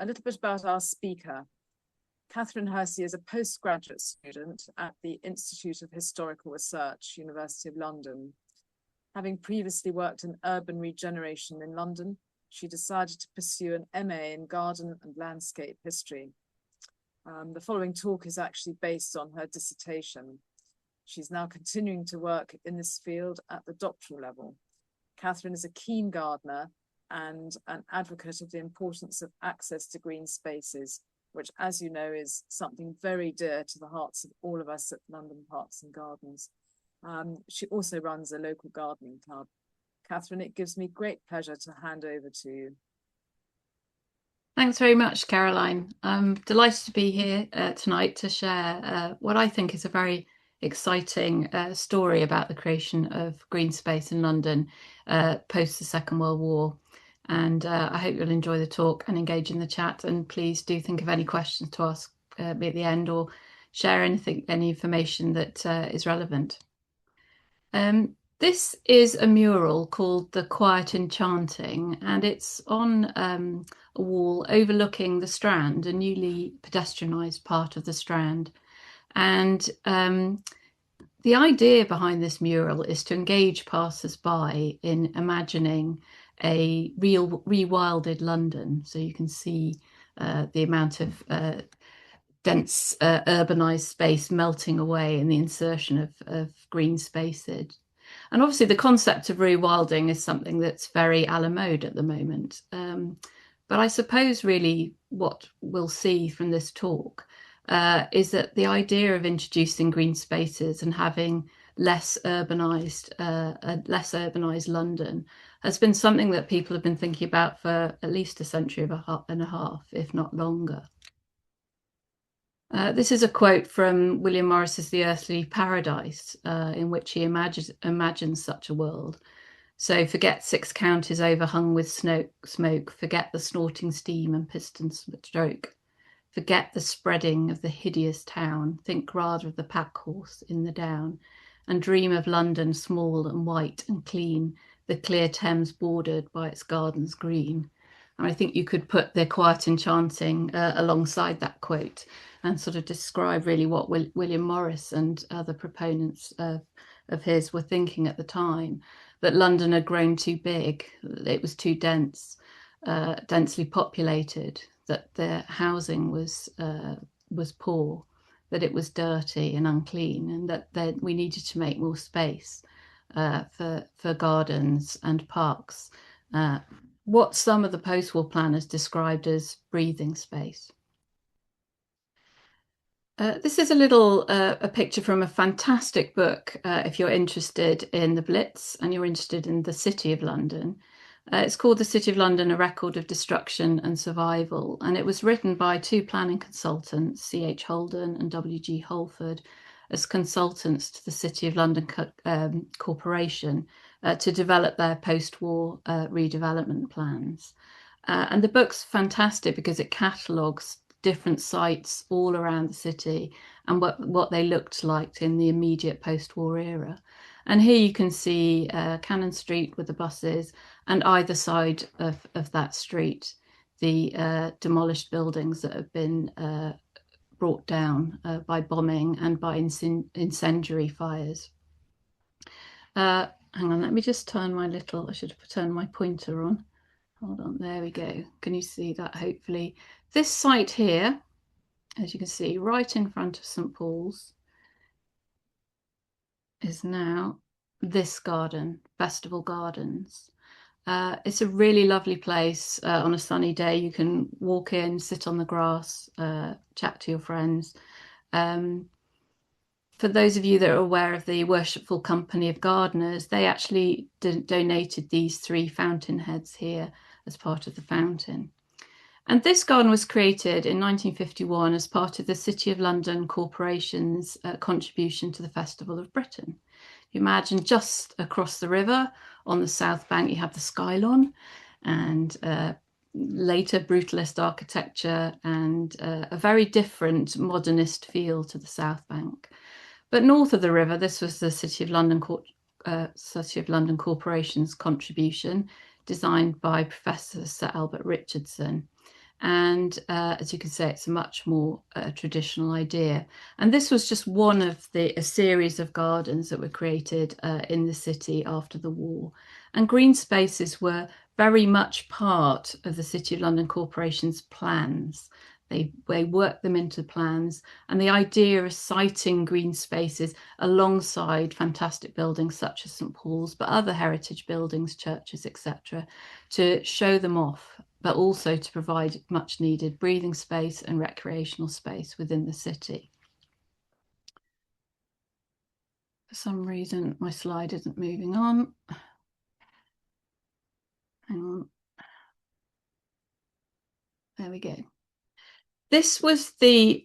a little bit about our speaker. Katharine Hersee is a postgraduate student at the Institute of Historical Research, University of London. Having previously worked in urban regeneration in London, she decided to pursue an MA in garden and landscape history. The following talk is actually based on her dissertation. She's now continuing to work in this field at the doctoral level. Katharine is a keen gardener and an advocate of the importance of access to green spaces, which, as you know, is something very dear to the hearts of all of us at London Parks and Gardens. She also runs a local gardening club. Katharine, it gives me great pleasure to hand over to you. Thanks very much, Caroline. I'm delighted to be here tonight to share what I think is a very exciting story about the creation of green space in London post the Second World War. And I hope you'll enjoy the talk and engage in the chat. And please do think of any questions to ask me at the end, or share any information that is relevant. This is a mural called The Quiet Enchanting, and it's on a wall overlooking the Strand, a newly pedestrianised part of the Strand. And the idea behind this mural is to engage passers-by in imagining a rewilded London. So you can see the amount of dense urbanised space melting away in the insertion of green spaces. And obviously the concept of rewilding is something that's very a la mode at the moment. But I suppose really what we'll see from this talk is that the idea of introducing green spaces and having less urbanised London has been something that people have been thinking about for at least a century and a half, if not longer. This is a quote from William Morris's The Earthly Paradise, in which he imagines such a world. So forget 6 counties overhung with smoke, forget the snorting steam and piston stroke, forget the spreading of the hideous town, think rather of the pack horse in the down, and dream of London small and white and clean, the clear Thames bordered by its gardens green. And I think you could put The Quiet Enchanting alongside that quote and sort of describe really what William Morris and other proponents of his were thinking at the time, that London had grown too big, it was too dense, densely populated, that the housing was poor, that it was dirty and unclean, and that we needed to make more space for gardens and parks, what some of the post-war planners described as breathing space. This is a picture from a fantastic book if you're interested in the Blitz and you're interested in the City of London. It's called The City of London, A Record of Destruction and Survival, and it was written by 2 planning consultants, C.H. Holden and W.G. Holford, as consultants to the City of London Corporation to develop their post-war redevelopment plans. And the book's fantastic because it catalogues different sites all around the city and what they looked like in the immediate post-war era. And here you can see Cannon Street with the buses, and either side of that street, the demolished buildings that have been brought down by bombing and by incendiary fires. Hang on, let me just turn I should have turned my pointer on. Hold on, there we go. Can you see that, hopefully? This site here, as you can see, right in front of St. Paul's, is now this garden, Festival Gardens. It's a really lovely place. On a sunny day, you can walk in, sit on the grass, chat to your friends. For those of you that are aware of the Worshipful Company of Gardeners, they actually donated these 3 fountain heads here as part of the fountain. And this garden was created in 1951 as part of the City of London Corporation's contribution to the Festival of Britain. You imagine just across the river on the south bank, you have the Skylon, and later brutalist architecture and a very different modernist feel to the south bank. But north of the river, this was the City of London Corporation's contribution, designed by Professor Sir Albert Richardson. And as you can see, it's a much more traditional idea. And this was just one of a series of gardens that were created in the city after the war. And green spaces were very much part of the City of London Corporation's plans. They worked them into plans, and the idea of siting green spaces alongside fantastic buildings such as St Paul's, but other heritage buildings, churches, etc., to show them off, but also to provide much needed breathing space and recreational space within the city. For some reason, my slide isn't moving on. Hang on. There we go. This was the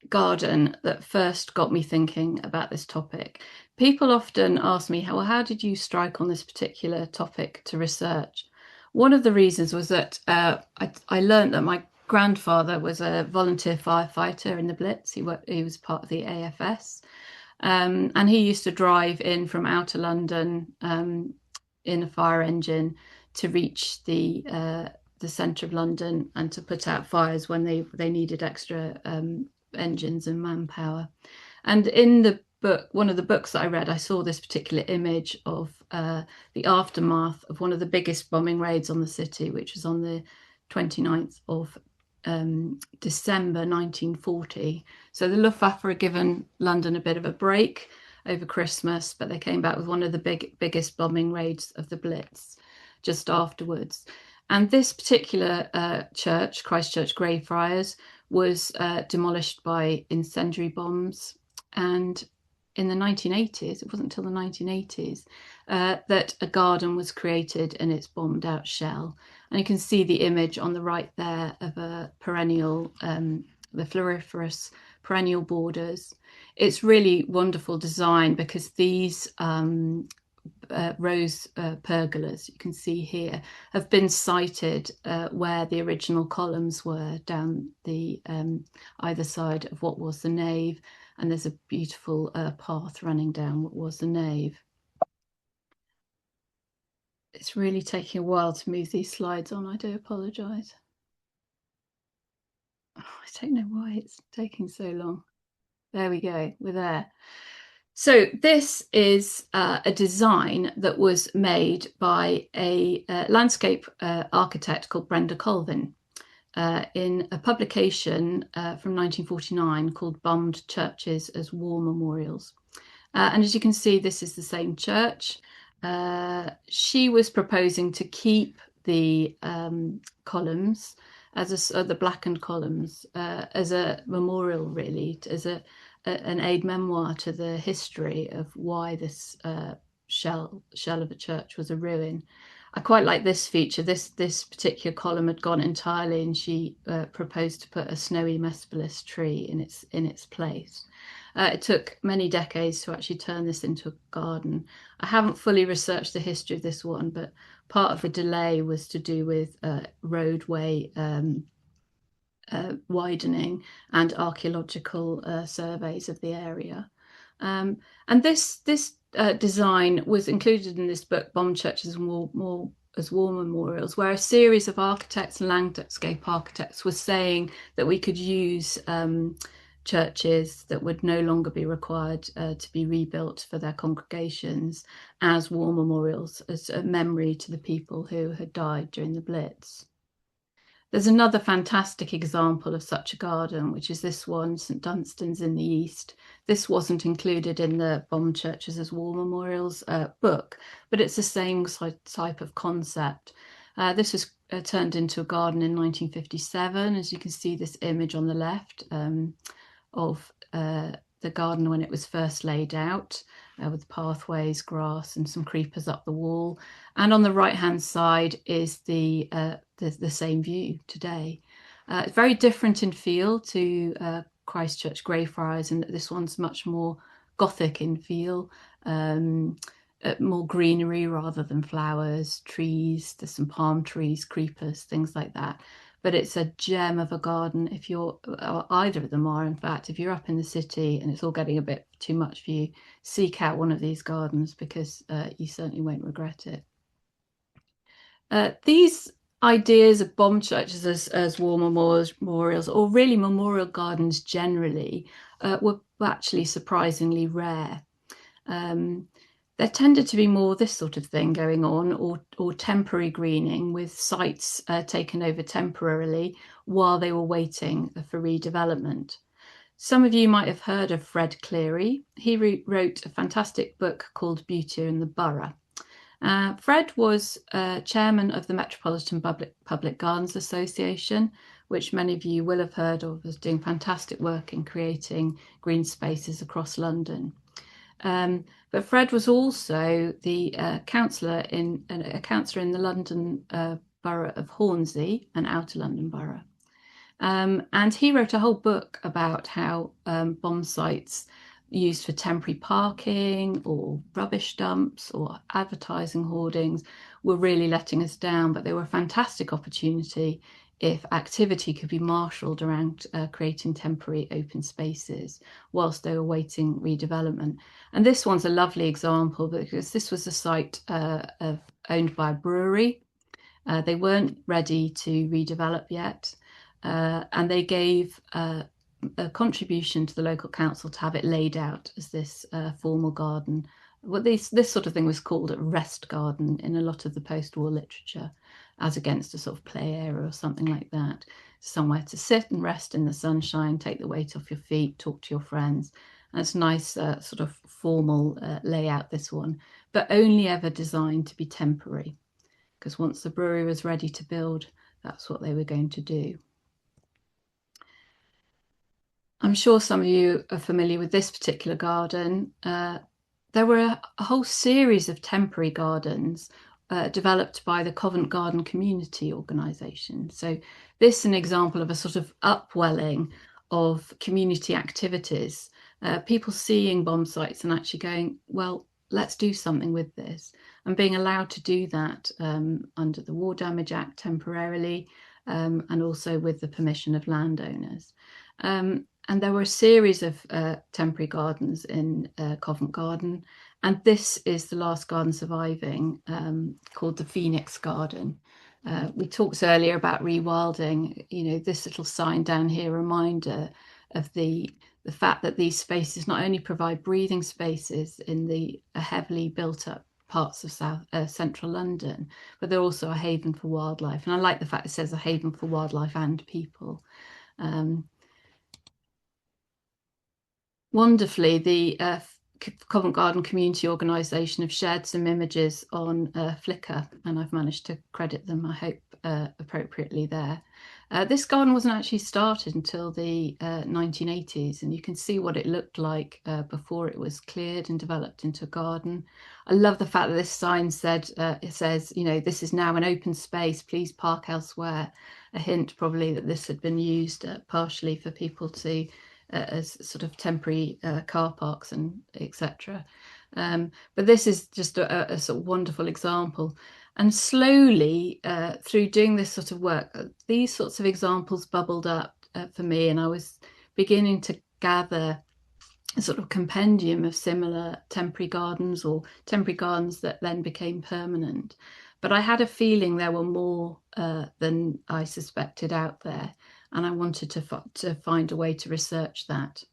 garden that first got me thinking about this topic. People often ask me, well, how did you strike on this particular topic to research? One of the reasons was that I learned that my grandfather was a volunteer firefighter in the Blitz. He was part of the AFS, and he used to drive in from outer London in a fire engine to reach the centre of London and to put out fires when they needed extra engines and manpower. And in the book, one of the books that I read, I saw this particular image of the aftermath of one of the biggest bombing raids on the city, which was on the 29th of December 1940. So the Luftwaffe had given London a bit of a break over Christmas, but they came back with one of the biggest bombing raids of the Blitz just afterwards. And this particular church, Christchurch Greyfriars, was demolished by incendiary bombs. And in the 1980s, it wasn't until the 1980s, that a garden was created in its bombed out shell. And you can see the image on the right there of a perennial, the floriferous perennial borders. It's really wonderful design because these rose pergolas you can see here have been sited where the original columns were down the either side of what was the nave, and there's a beautiful path running down what was the nave. It's really taking a while to move these slides on. I do apologize. I don't know why it's taking so long. There we go, we're there. So this is a design that was made by a landscape architect called Brenda Colvin in a publication from 1949 called Bombed Churches as War Memorials. And as you can see, this is the same church. She was proposing to keep the columns as the blackened columns as a memorial, really, as an aid memoir to the history of why this shell of a church was a ruin. I quite like this feature. This particular column had gone entirely, and she proposed to put a snowy Mespelis tree in its place. It took many decades to actually turn this into a garden. I haven't fully researched the history of this one, but part of the delay was to do with roadway widening and archaeological surveys of the area. And this design was included in this book, Bombed Churches as War Memorials, where a series of architects and landscape architects were saying that we could use churches that would no longer be required to be rebuilt for their congregations as war memorials, as a memory to the people who had died during the Blitz. There's another fantastic example of such a garden, which is this one, St Dunstan's in the East. This wasn't included in the Bombed Churches as War Memorials book, but it's the same type of concept. This was turned into a garden in 1957, as you can see this image on the left of the garden when it was first laid out, with pathways, grass and some creepers up the wall. And on the right hand side is the same view today. It's very different in feel to Christchurch Greyfriars, in that this one's much more Gothic in feel, more greenery rather than flowers, trees. There's some palm trees, creepers, things like that. But it's a gem of a garden. If you're, either of them are, in fact, if you're up in the city and it's all getting a bit too much for you, seek out one of these gardens, because you certainly won't regret it. These ideas of bomb churches as war memorials, or really memorial gardens generally, were actually surprisingly rare. There tended to be more this sort of thing going on, or temporary greening with sites taken over temporarily while they were waiting for redevelopment. Some of you might have heard of Fred Cleary. He wrote a fantastic book called Beauty in the Borough. Fred was chairman of the Metropolitan Public Gardens Association, which many of you will have heard of, as doing fantastic work in creating green spaces across London. But Fred was also the councillor in the London borough of Hornsey, an outer London borough. And he wrote a whole book about how bomb sites used for temporary parking or rubbish dumps or advertising hoardings were really letting us down, but they were a fantastic opportunity if activity could be marshalled around creating temporary open spaces whilst they were waiting redevelopment. And this one's a lovely example because this was a site owned by a brewery. They weren't ready to redevelop yet, and they gave a contribution to the local council to have it laid out as this formal garden. Well, this sort of thing was called a rest garden in a lot of the post-war literature, as against a sort of play area or something like that. Somewhere to sit and rest in the sunshine, take the weight off your feet, talk to your friends. And it's a nice sort of formal layout, this one, but only ever designed to be temporary, because once the brewery was ready to build, that's what they were going to do. I'm sure some of you are familiar with this particular garden. There were a whole series of temporary gardens developed by the Covent Garden Community Organisation. So this is an example of a sort of upwelling of community activities, people seeing bomb sites and actually going, well, let's do something with this, and being allowed to do that under the War Damage Act temporarily, and also with the permission of landowners. And there were a series of temporary gardens in Covent Garden, and this is the last garden surviving, called the Phoenix Garden. We talked earlier about rewilding. You know, this little sign down here, reminder of the fact that these spaces not only provide breathing spaces in the heavily built up parts of central London, but they're also a haven for wildlife. And I like the fact it says a haven for wildlife and people. Wonderfully, the Covent Garden Community Organisation have shared some images on Flickr, and I've managed to credit them, I hope, appropriately there. This garden wasn't actually started until the 1980s, and you can see what it looked like before it was cleared and developed into a garden. I love the fact that this sign said, it says, you know, this is now an open space, please park elsewhere. A hint probably that this had been used partially for people to as sort of temporary car parks and etc. But this is just a sort of wonderful example. And slowly, through doing this sort of work, these sorts of examples bubbled up for me, and I was beginning to gather a sort of compendium of similar temporary gardens, or temporary gardens that then became permanent. But I had a feeling there were more than I suspected out there, and I wanted to find a way to research that.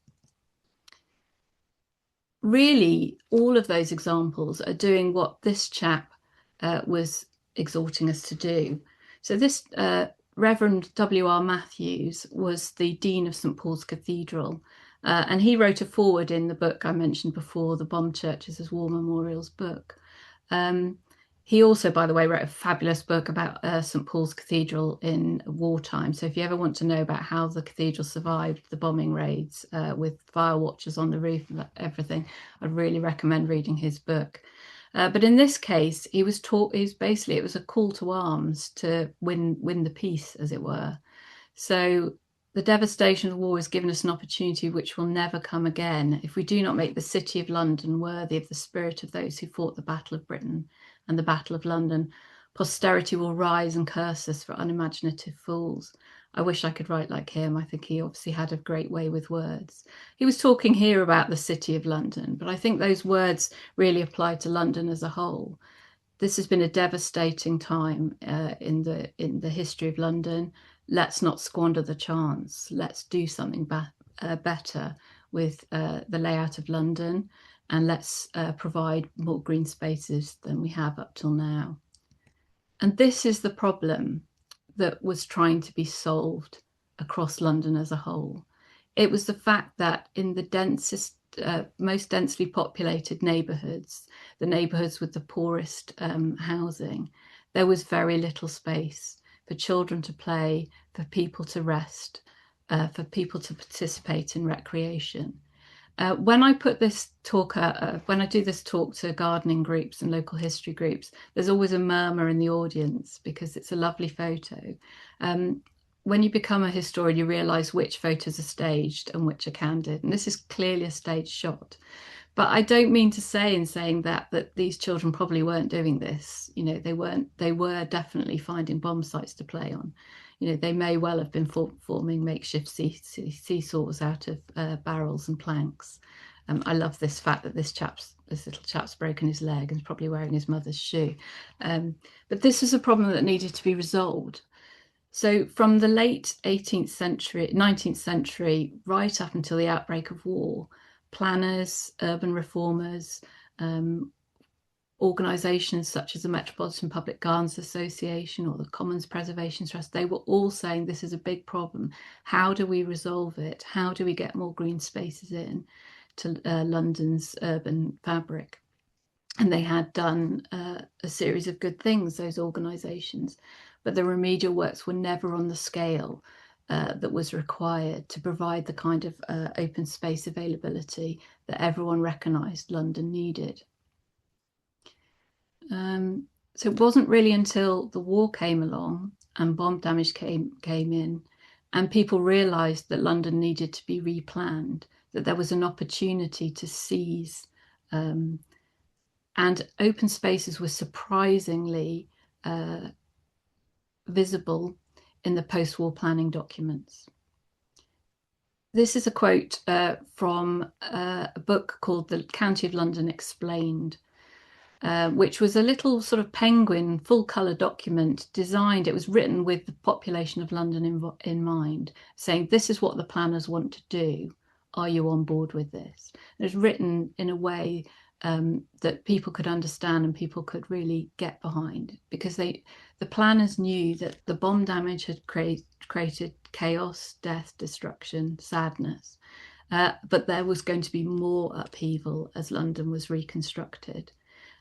Really, all of those examples are doing what this chap was exhorting us to do. So this Reverend W.R. Matthews was the Dean of St Paul's Cathedral, and he wrote a foreword in the book I mentioned before, the Bomb Churches as War Memorials book. He also, by the way, wrote a fabulous book about St Paul's Cathedral in wartime. So if you ever want to know about how the cathedral survived the bombing raids with fire watchers on the roof and everything, I'd really recommend reading his book. But in this case, it was a call to arms to win the peace, as it were. So the devastation of war has given us an opportunity which will never come again if we do not make the City of London worthy of the spirit of those who fought the Battle of Britain and the Battle of London. Posterity will rise and curse us for unimaginative fools. I wish I could write like him. I think he obviously had a great way with words. He was talking here about the City of London, but I think those words really apply to London as a whole. this has been a devastating time in the history of London. Let's not squander the chance. Let's do something better with the layout of London, and let's provide more green spaces than we have up till now. And this is the problem that was trying to be solved across London as a whole. It was the fact that in the densest, most densely populated neighbourhoods, the neighbourhoods with the poorest housing, there was very little space for children to play, for people to rest, for people to participate in recreation. When I put this talk, when I do this talk to gardening groups and local history groups, there's always a murmur in the audience because it's a lovely photo. When you become a historian, you realise which photos are staged and which are candid. And this is clearly a staged shot. But I don't mean to say in saying that these children probably weren't doing this. You know, they were definitely finding bomb sites to play on. You know, they may well have been forming makeshift seesaws out of barrels and planks. I love this fact that this little chap's broken his leg and is probably wearing his mother's shoe. But this was a problem that needed to be resolved. So from the late 19th century, right up until the outbreak of war, planners, urban reformers, organisations such as the Metropolitan Public Gardens Association or the Commons Preservation Trust, they were all saying this is a big problem. How do we resolve it? How do we get more green spaces in to London's urban fabric? And they had done a series of good things, those organisations, but the remedial works were never on the scale that was required to provide the kind of open space availability that everyone recognised London needed. So it wasn't really until the war came along and bomb damage came in and people realised that London needed to be replanned, that there was an opportunity to seize, and open spaces were surprisingly visible in the post-war planning documents. This is a quote from a book called The County of London Explained, which was a little sort of penguin full-colour document designed. It was written with the population of London in mind, saying this is what the planners want to do. Are you on board with this? It was written in a way that people could understand and people could really get behind, because the planners knew that the bomb damage had created chaos, death, destruction, sadness, but there was going to be more upheaval as London was reconstructed.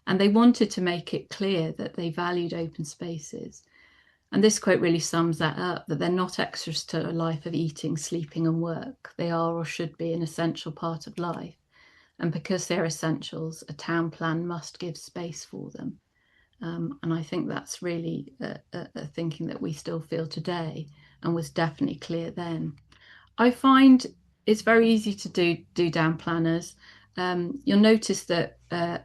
And they wanted to make it clear that they valued open spaces. And this quote really sums that up, that they're not extras to a life of eating, sleeping and work. They are or should be an essential part of life. And because they're essentials, a town plan must give space for them. And I think that's really a thinking that we still feel today and was definitely clear then. I find it's very easy to do down planners. You'll notice that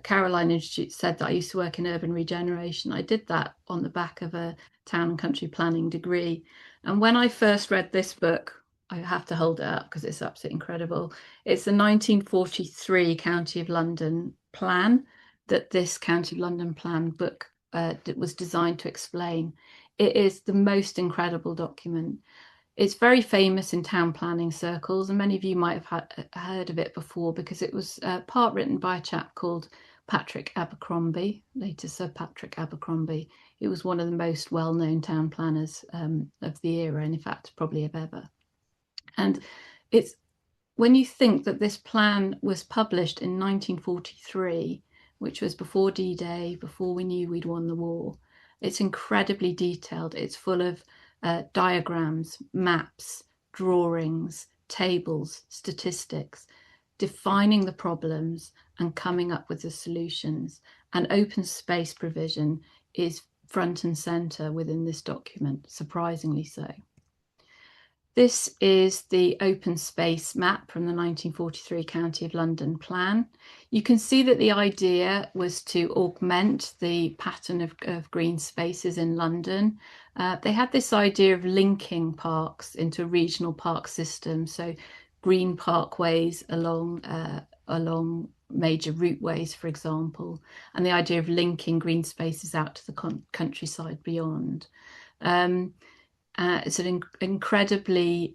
Caroline Institute said that I used to work in urban regeneration. I did that on the back of a town and country planning degree. And when I first read this book, I have to hold it up because it's absolutely incredible. It's the 1943 County of London plan that this County of London plan book was designed to explain. It is the most incredible document. It's very famous in town planning circles, and many of you might have heard of it before because it was part written by a chap called Patrick Abercrombie, later Sir Patrick Abercrombie. He was one of the most well-known town planners of the era, and in fact, probably of ever. And it's when you think that this plan was published in 1943, which was before D-Day, before we knew we'd won the war, it's incredibly detailed. It's full of diagrams, maps, drawings, tables, statistics, defining the problems and coming up with the solutions. And open space provision is front and centre within this document, surprisingly so. This is the open space map from the 1943 County of London plan. You can see that the idea was to augment the pattern of green spaces in London. They had this idea of linking parks into a regional park system, so green parkways along major routeways, for example, and the idea of linking green spaces out to the countryside beyond. It's an incredibly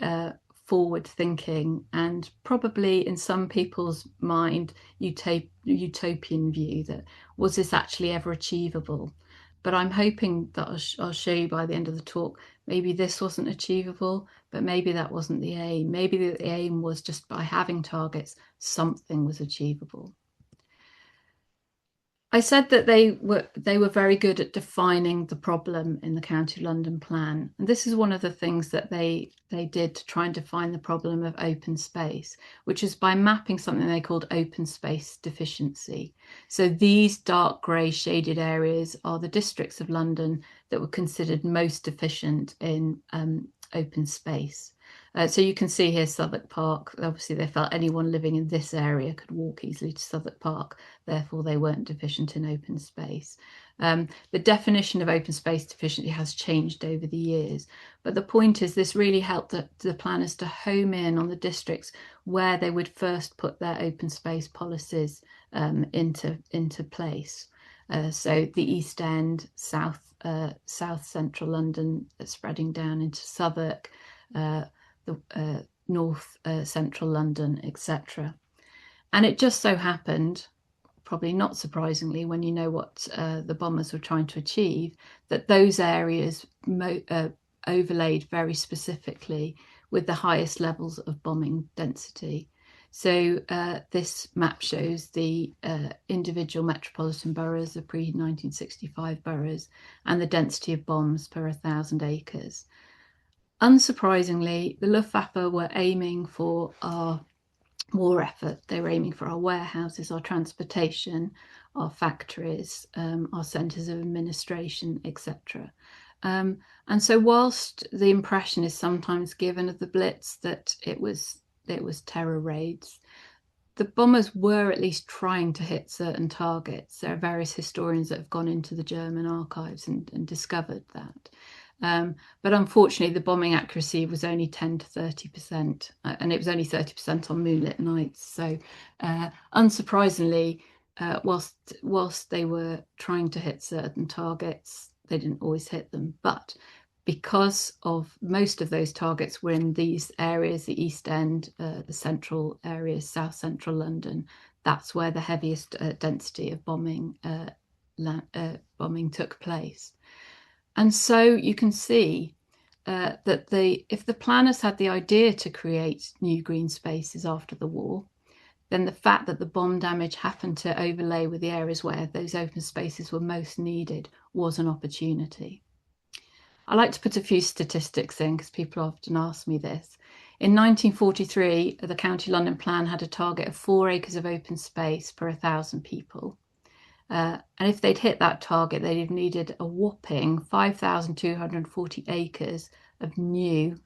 forward thinking, and probably in some people's mind utopian view that was this actually ever achievable. But I'm hoping that I'll show you by the end of the talk, maybe this wasn't achievable, but maybe that wasn't the aim. Maybe the aim was just by having targets, something was achievable. I said that they were very good at defining the problem in the County of London plan. And this is one of the things that they did to try and define the problem of open space, which is by mapping something they called open space deficiency. So these dark grey shaded areas are the districts of London that were considered most deficient in open space. So you can see here Southwark Park. Obviously, they felt anyone living in this area could walk easily to Southwark Park. Therefore, they weren't deficient in open space. The definition of open space deficiency has changed over the years. But the point is this really helped the planners to home in on the districts where they would first put their open space policies into place. So the East End, South Central London, spreading down into Southwark, the North Central London, etc. And it just so happened, probably not surprisingly when you know what the bombers were trying to achieve, that those areas overlaid very specifically with the highest levels of bombing density. So this map shows the individual metropolitan boroughs, the pre-1965 boroughs, and the density of bombs per 1,000 acres. Unsurprisingly, the Luftwaffe were aiming for our war effort. They were aiming for our warehouses, our transportation, our factories, our centres of administration, etc. And so whilst the impression is sometimes given of the Blitz that it was terror raids, the bombers were at least trying to hit certain targets. There are various historians that have gone into the German archives and discovered that. But unfortunately, the bombing accuracy was only 10 to 30%, and it was only 30% on moonlit nights. So unsurprisingly, whilst they were trying to hit certain targets, they didn't always hit them. But because of most of those targets were in these areas, the East End, the central areas, South Central London, that's where the heaviest density of bombing took place. And so you can see that if the planners had the idea to create new green spaces after the war, then the fact that the bomb damage happened to overlay with the areas where those open spaces were most needed was an opportunity. I like to put a few statistics in because people often ask me this. In 1943, the County London Plan had a target of 4 acres of open space per 1,000 people. And if they'd hit that target, they'd have needed a whopping 5,240 acres of new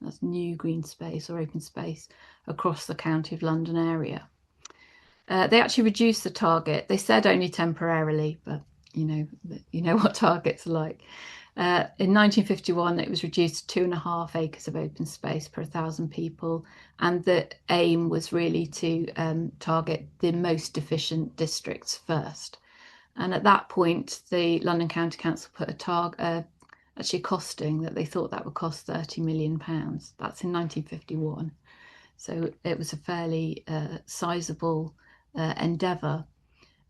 green space or open space across the County of London area. They actually reduced the target. They said only temporarily, but you know what targets are like. In 1951, it was reduced to 2.5 acres of open space per 1,000 people, and the aim was really to target the most deficient districts first. And at that point, the London County Council put a target, actually costing that they thought that would cost £30 million. That's in 1951. So it was a fairly sizable endeavour.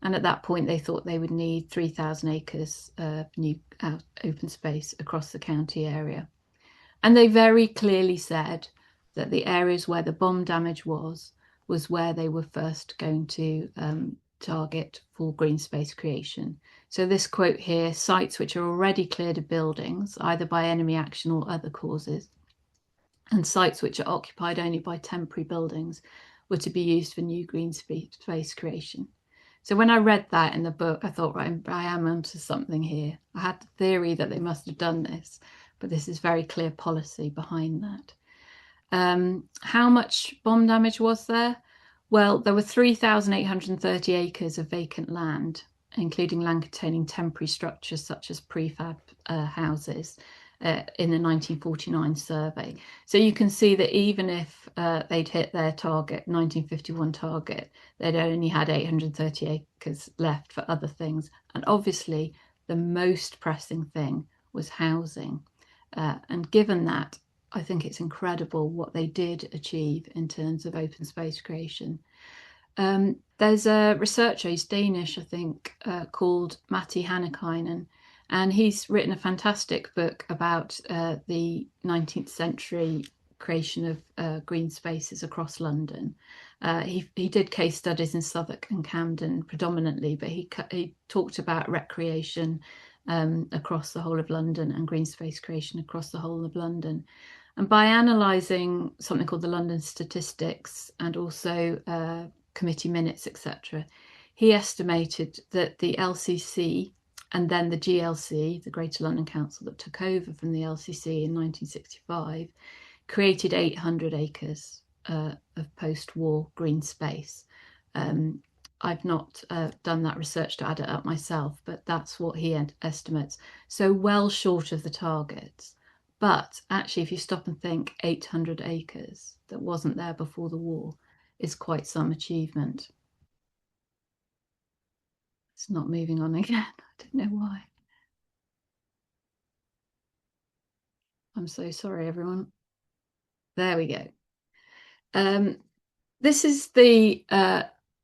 And at that point, they thought they would need 3,000 acres of new open space across the county area. And they very clearly said that the areas where the bomb damage was where they were first going to target for green space creation. So this quote here, sites which are already cleared of buildings, either by enemy action or other causes, and sites which are occupied only by temporary buildings were to be used for new green space creation. So when I read that in the book, I thought, right, I am onto something here. I had the theory that they must have done this, but this is very clear policy behind that. How much bomb damage was there? Well, there were 3,830 acres of vacant land, including land containing temporary structures such as prefab houses, in the 1949 survey. So you can see that even if they'd hit their target, 1951 target, they'd only had 830 acres left for other things. And obviously, the most pressing thing was housing. And given that, I think it's incredible what they did achieve in terms of open space creation. There's a researcher, he's Danish, I think, called Matti Hannikainen, and he's written a fantastic book about the 19th century creation of green spaces across London. He did case studies in Southwark and Camden predominantly, but he talked about recreation across the whole of London and green space creation across the whole of London. And by analysing something called the London Statistics and also committee minutes, etc., he estimated that the LCC and then the GLC, the Greater London Council that took over from the LCC in 1965, created 800 acres of post-war green space. I've not done that research to add it up myself, but that's what he estimates. So well short of the targets. But actually, if you stop and think, 800 acres that wasn't there before the war is quite some achievement. It's not moving on again. I don't know why. I'm so sorry, everyone. There we go. This is the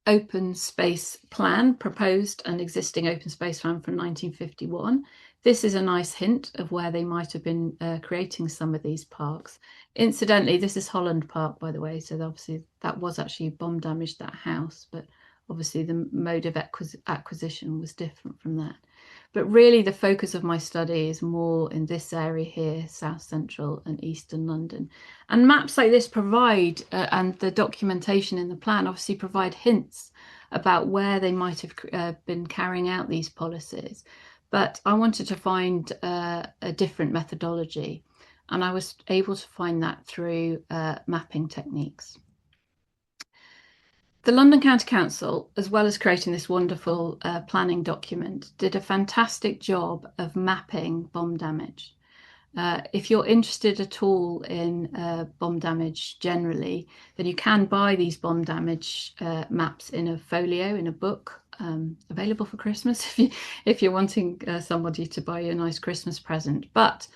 open space plan, proposed and existing open space plan from 1951. This is a nice hint of where they might have been creating some of these parks. Incidentally, this is Holland Park, by the way, so obviously that was actually bomb damaged, that house, but obviously the mode of acquisition was different from that. But really the focus of my study is more in this area here, South Central and Eastern London. And maps like this provide, and the documentation in the plan obviously provide hints about where they might have been carrying out these policies. But I wanted to find a different methodology, and I was able to find that through mapping techniques. The London County Council, as well as creating this wonderful planning document, did a fantastic job of mapping bomb damage. If you're interested at all in bomb damage generally, then you can buy these bomb damage maps in a folio, in a book, available for Christmas if you're wanting somebody to buy you a nice Christmas present. But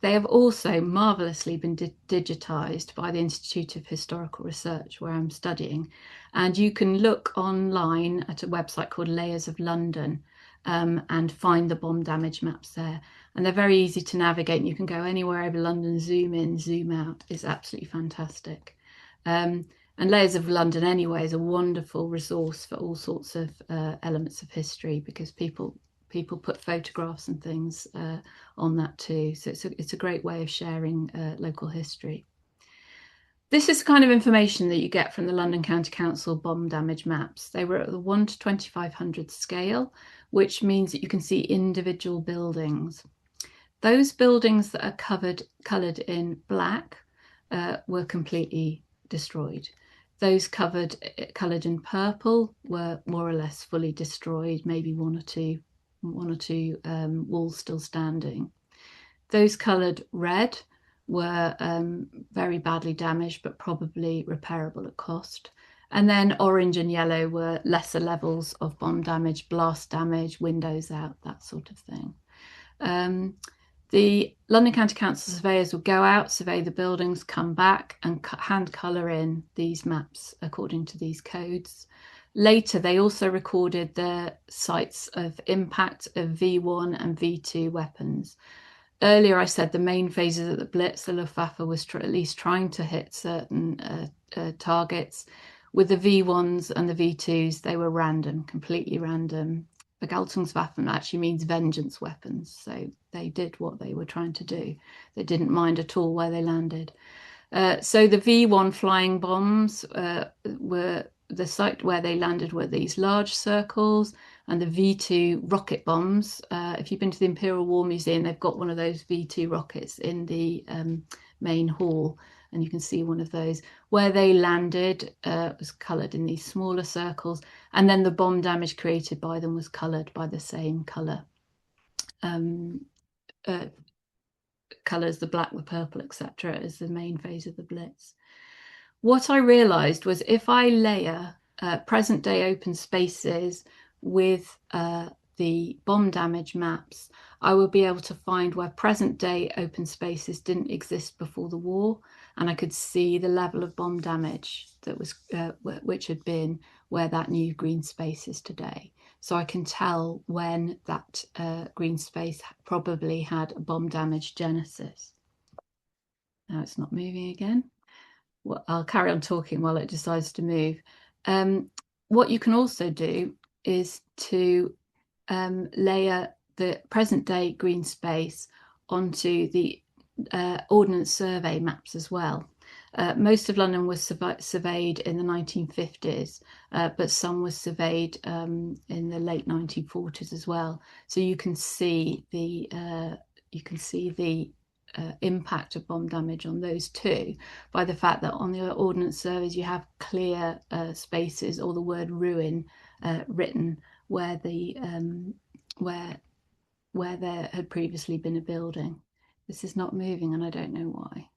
they have also marvellously been digitized by the Institute of Historical Research, where I'm studying. And you can look online at a website called Layers of London and find the bomb damage maps there. And they're very easy to navigate. And you can go anywhere over London, zoom in, zoom out. It's absolutely fantastic. And Layers of London anyway is a wonderful resource for all sorts of elements of history, because people put photographs and things on that too. So it's a great way of sharing local history. This is the kind of information that you get from the London County Council bomb damage maps. They were at the 1 to 2500 scale, which means that you can see individual buildings. Those buildings that are coloured in black were completely destroyed. Those coloured in purple were more or less fully destroyed, maybe one or two walls still standing. Those coloured red were very badly damaged, but probably repairable at cost. And then orange and yellow were lesser levels of bomb damage, blast damage, windows out, that sort of thing. The London County Council surveyors would go out, survey the buildings, come back and hand colour in these maps according to these codes. Later, they also recorded the sites of impact of V1 and V2 weapons. Earlier, I said the main phases of the Blitz, the Luftwaffe was at least trying to hit certain targets. With the V1s and the V2s, they were random, completely random. Vergeltungswaffen actually means vengeance weapons. So they did what they were trying to do. They didn't mind at all where they landed. So the V1 flying bombs were the site where they landed were these large circles, and the V2 rocket bombs. If you've been to the Imperial War Museum, they've got one of those V2 rockets in the main hall, and you can see one of those. Where they landed was coloured in these smaller circles, and then the bomb damage created by them was coloured by the same colour colours, the black, the purple, etc., as the main phase of the Blitz. What I realised was if I layer present day open spaces with the bomb damage maps, I will be able to find where present day open spaces didn't exist before the war, and I could see the level of bomb damage that was which had been where that new green space is today. So I can tell when that green space probably had a bomb damage genesis. Now it's not moving again. Well, I'll carry on talking while it decides to move. What you can also do is to layer the present day green space onto the Ordnance Survey maps as well. Most of London was surveyed in the 1950s, but some was surveyed in the late 1940s as well. So you can see the impact of bomb damage on those two by the fact that on the Ordnance Surveys you have clear spaces or the word ruin written where there had previously been a building. This is not moving and I don't know why.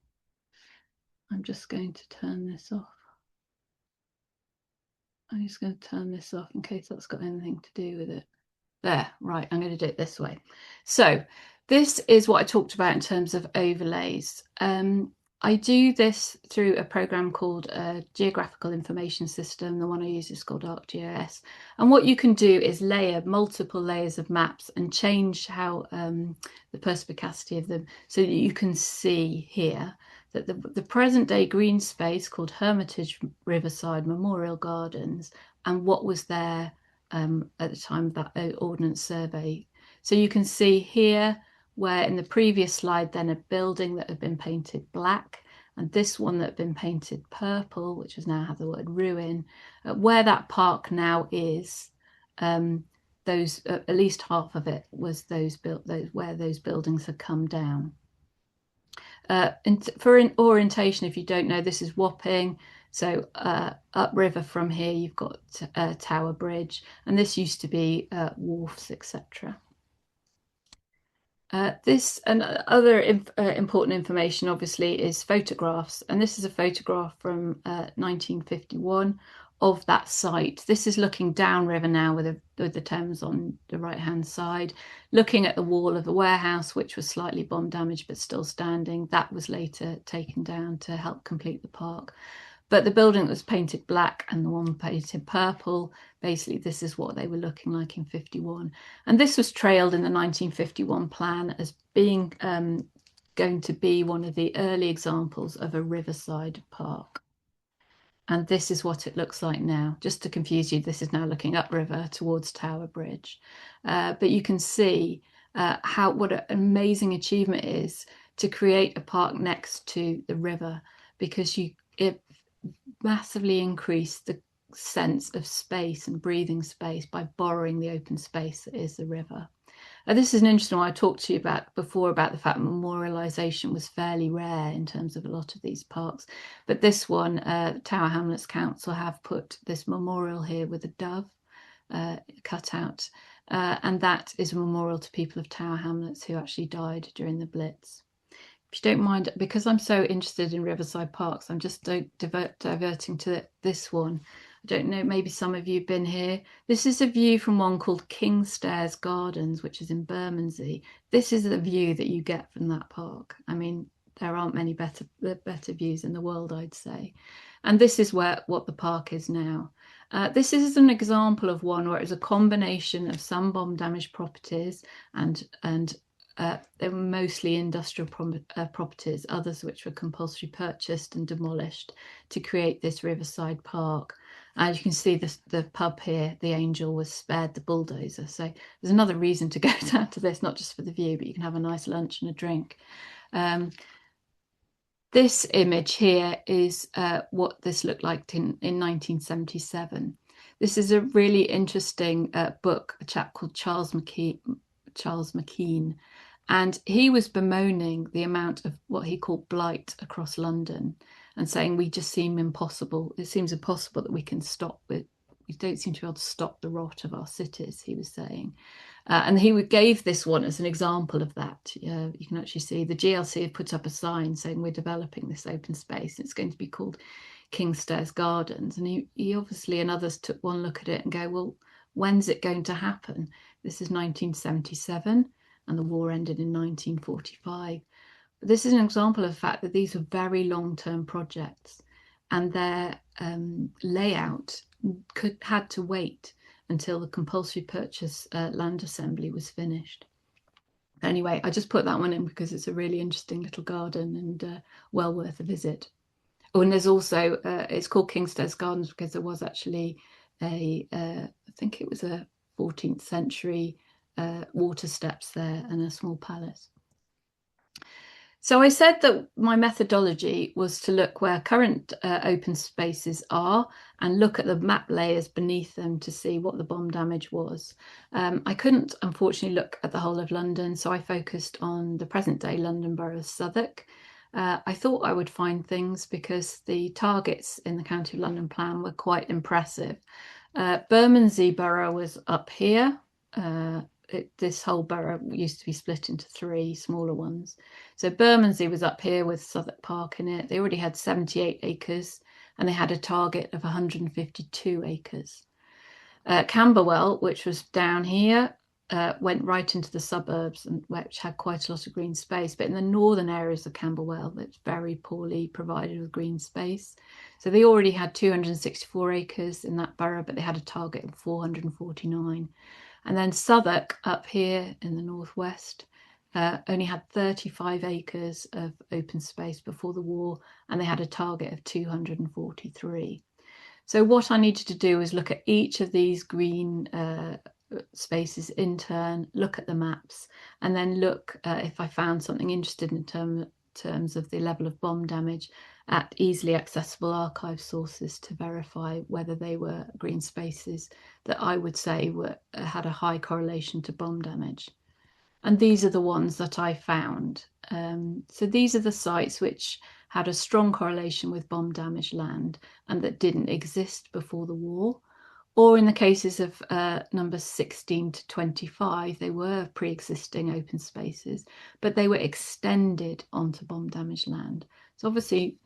I'm just going to turn this off. I'm just going to turn this off in case that's got anything to do with it. There, right, I'm going to do it this way. So this is what I talked about in terms of overlays. I do this through a program called Geographical Information System. The one I use is called ArcGIS. And what you can do is layer multiple layers of maps and change how the perspicacity of them so that you can see here that the present day green space called Hermitage Riverside Memorial Gardens and what was there at the time of that Ordnance Survey. So you can see here where in the previous slide then a building that had been painted black and this one that had been painted purple, which has now had the word ruin, where that park now is, those at least half of it was where those buildings had come down. For orientation, if you don't know, this is Wapping. So upriver from here, you've got Tower Bridge, and this used to be wharfs, etc. This and other important information, obviously, is photographs. And this is a photograph from 1951 of that site. This is looking downriver now with the Thames on the right-hand side, looking at the wall of the warehouse, which was slightly bomb damaged but still standing. That was later taken down to help complete the park. But the building that was painted black and the one painted purple, basically this is what they were looking like in 51. And this was trailed in the 1951 plan as being going to be one of the early examples of a riverside park. And this is what it looks like now. Just to confuse you, this is now looking upriver towards Tower Bridge. But you can see what an amazing achievement it is to create a park next to the river, because it massively increased the sense of space and breathing space by borrowing the open space that is the river. This is an interesting one I talked to you about before about the fact memorialisation was fairly rare in terms of a lot of these parks. But this one, Tower Hamlets Council have put this memorial here with a dove cut out. And that is a memorial to people of Tower Hamlets who actually died during the Blitz. If you don't mind, because I'm so interested in riverside parks, I'm just diverting to this one. I don't know, maybe some of you have been here. This is a view from one called Kingstairs Gardens, which is in Bermondsey. This is the view that you get from that park. I mean, there aren't many better views in the world, I'd say. And this is what the park is now. This is an example of one where it was a combination of some bomb damaged properties and they were mostly industrial properties, others which were compulsory purchased and demolished to create this riverside park. As you can see, the pub here, the Angel, was spared the bulldozer. So there's another reason to go down to this, not just for the view, but you can have a nice lunch and a drink. This image here is what this looked like in 1977. This is a really interesting book, a chap called Charles McKean, and he was bemoaning the amount of what he called blight across London and saying we just seem impossible. It seems impossible that we can don't seem to be able to stop the rot of our cities, he was saying. And he gave this one as an example of that. You can actually see the GLC had put up a sign saying we're developing this open space. It's going to be called Kingstairs Gardens. And he obviously and others took one look at it and go, well, when's it going to happen? This is 1977 and the war ended in 1945. But this is an example of the fact that these are very long-term projects and their layout had to wait until the compulsory purchase land assembly was finished. Anyway, I just put that one in because it's a really interesting little garden and well worth a visit. Oh, and there's also, it's called Kingstairs Gardens because there was actually I think it was a 14th century water steps there and a small palace. So I said that my methodology was to look where current open spaces are and look at the map layers beneath them to see what the bomb damage was. I couldn't, unfortunately, look at the whole of London, so I focused on the present-day London Borough of Southwark. I thought I would find things because the targets in the County of London plan were quite impressive. Bermondsey Borough was up here. This whole borough used to be split into 3 smaller ones. So Bermondsey was up here with Southwark Park in it. They already had 78 acres and they had a target of 152 acres. Camberwell, which was down here, went right into the suburbs, and which had quite a lot of green space. But in the northern areas of Camberwell, it's very poorly provided with green space. So they already had 264 acres in that borough, but they had a target of 449. And then Southwark up here in the northwest only had 35 acres of open space before the war, and they had a target of 243. So what I needed to do is look at each of these green spaces in turn, look at the maps, and then look if I found something interesting in terms of the level of bomb damage at easily accessible archive sources to verify whether they were green spaces that I would say had a high correlation to bomb damage. And these are the ones that I found. So these are the sites which had a strong correlation with bomb damaged land and that didn't exist before the war. Or in the cases of numbers 16 to 25, they were pre-existing open spaces, but they were extended onto bomb damaged land. So obviously,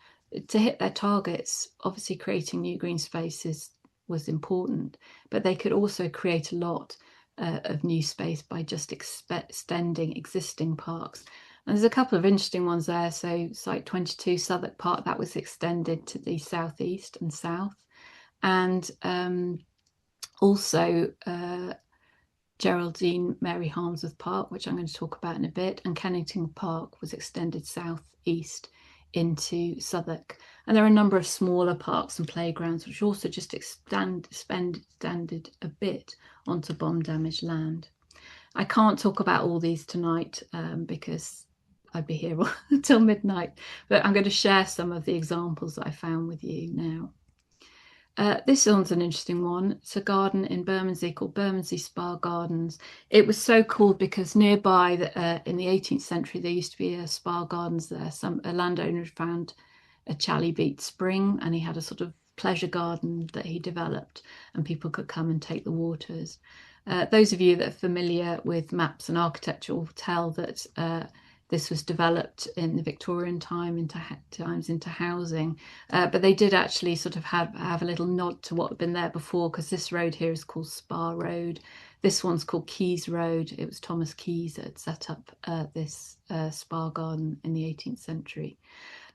to hit their targets, obviously creating new green spaces was important, but they could also create a lot of new space by just extending existing parks. And there's a couple of interesting ones there. So site 22, Southwark Park, that was extended to the southeast and south. And also Geraldine Mary Harmsworth Park, which I'm going to talk about in a bit, and Kennington Park was extended southeast into Southwark. And there are a number of smaller parks and playgrounds which also just extended a bit onto bomb damaged land. I can't talk about all these tonight because I'd be here until midnight, but I'm going to share some of the examples that I found with you now. This one's an interesting one. It's a garden in Bermondsey called Bermondsey Spa Gardens. It was so called because nearby in the 18th century there used to be a spa gardens there. A landowner had found a chalybeate spring and he had a sort of pleasure garden that he developed and people could come and take the waters. Those of you that are familiar with maps and architecture will tell that this was developed in the Victorian time into housing, but they did actually sort of have a little nod to what had been there before, because this road here is called Spa Road. This one's called Keys Road. It was Thomas Keys that had set up this spa garden in the 18th century.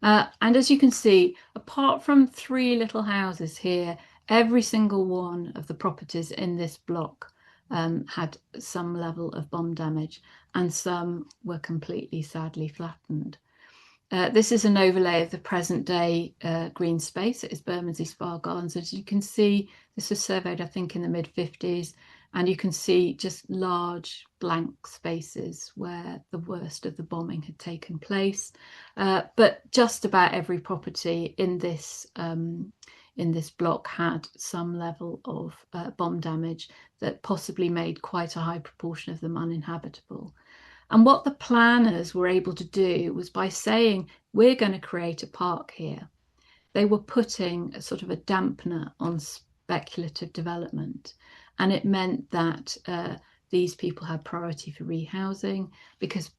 And as you can see, apart from 3 little houses here, every single one of the properties in this block had some level of bomb damage, and some were completely sadly flattened. This is an overlay of the present day green space. It is Bermondsey Spa Gardens. As you can see, this was surveyed, I think, in the mid-50s, and you can see just large blank spaces where the worst of the bombing had taken place. But just about every property in this block had some level of bomb damage that possibly made quite a high proportion of them uninhabitable. And what the planners were able to do was, by saying, we're going to create a park here, they were putting a sort of a dampener on speculative development. And it meant that these people had priority for rehousing because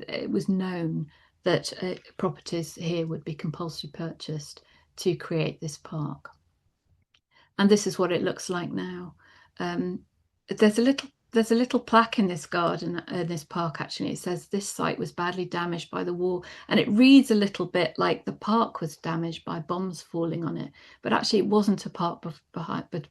it was known that properties here would be compulsory purchased to create this park. And this is what it looks like now. There's a little plaque in this garden, this park actually. It says this site was badly damaged by the war, and it reads a little bit like the park was damaged by bombs falling on it, but actually it wasn't a park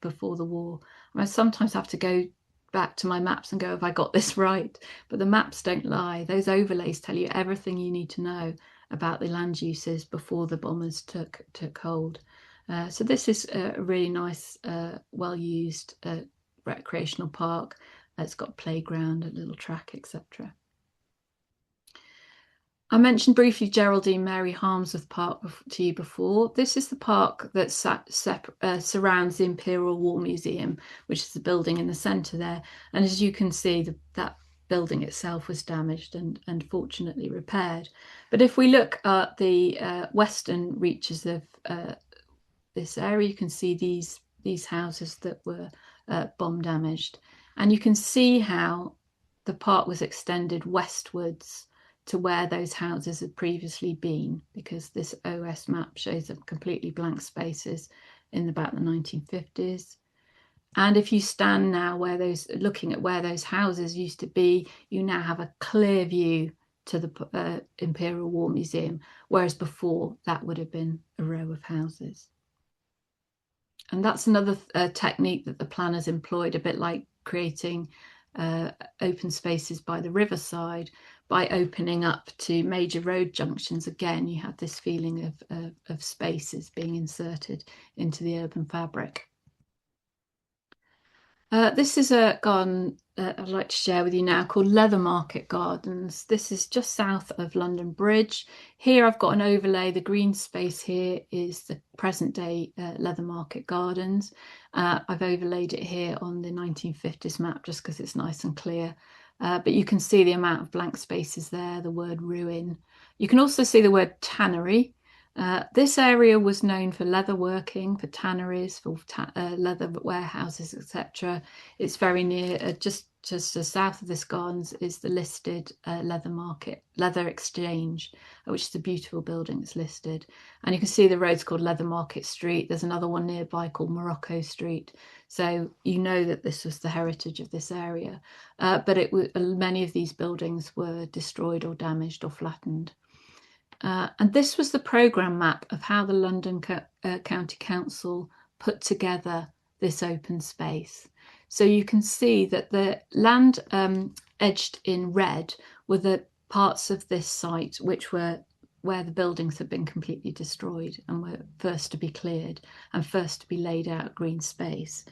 before the war. I sometimes have to go back to my maps and go, have I got this right? But the maps don't lie. Those overlays tell you everything you need to know about the land uses before the bombers took hold. So this is a really nice, well-used recreational park. It's got a playground, a little track, etc. I mentioned briefly Geraldine Mary Harmsworth Park to you before. This is the park that surrounds the Imperial War Museum, which is the building in the centre there. And as you can see, that building itself was damaged and fortunately repaired. But if we look at the western reaches of this area, you can see these houses that were bomb damaged. And you can see how the park was extended westwards to where those houses had previously been, because this OS map shows them completely blank spaces in about the 1950s. And if you stand now looking at where those houses used to be, you now have a clear view to the Imperial War Museum, whereas before that would have been a row of houses. And that's another technique that the planners employed, a bit like creating open spaces by the riverside. By opening up to major road junctions, again, you have this feeling of spaces being inserted into the urban fabric. This is a garden I'd like to share with you now called Leather Market Gardens. This is just south of London Bridge. Here I've got an overlay. The green space here is the present day Leather Market Gardens. I've overlaid it here on the 1950s map just because it's nice and clear. But you can see the amount of blank spaces there, the word ruin. You can also see the word tannery. This area was known for leather working, for tanneries, for leather warehouses, etc. It's very near, just to the south of this gardens is the listed Leather Exchange, which is a beautiful building that's listed. And you can see the road's called Leather Market Street. There's another one nearby called Morocco Street. So you know that this was the heritage of this area. But many of these buildings were destroyed or damaged or flattened. And this was the programme map of how the London County Council put together this open space. So you can see that the land edged in red were the parts of this site which were where the buildings had been completely destroyed and were first to be cleared and first to be laid out green space.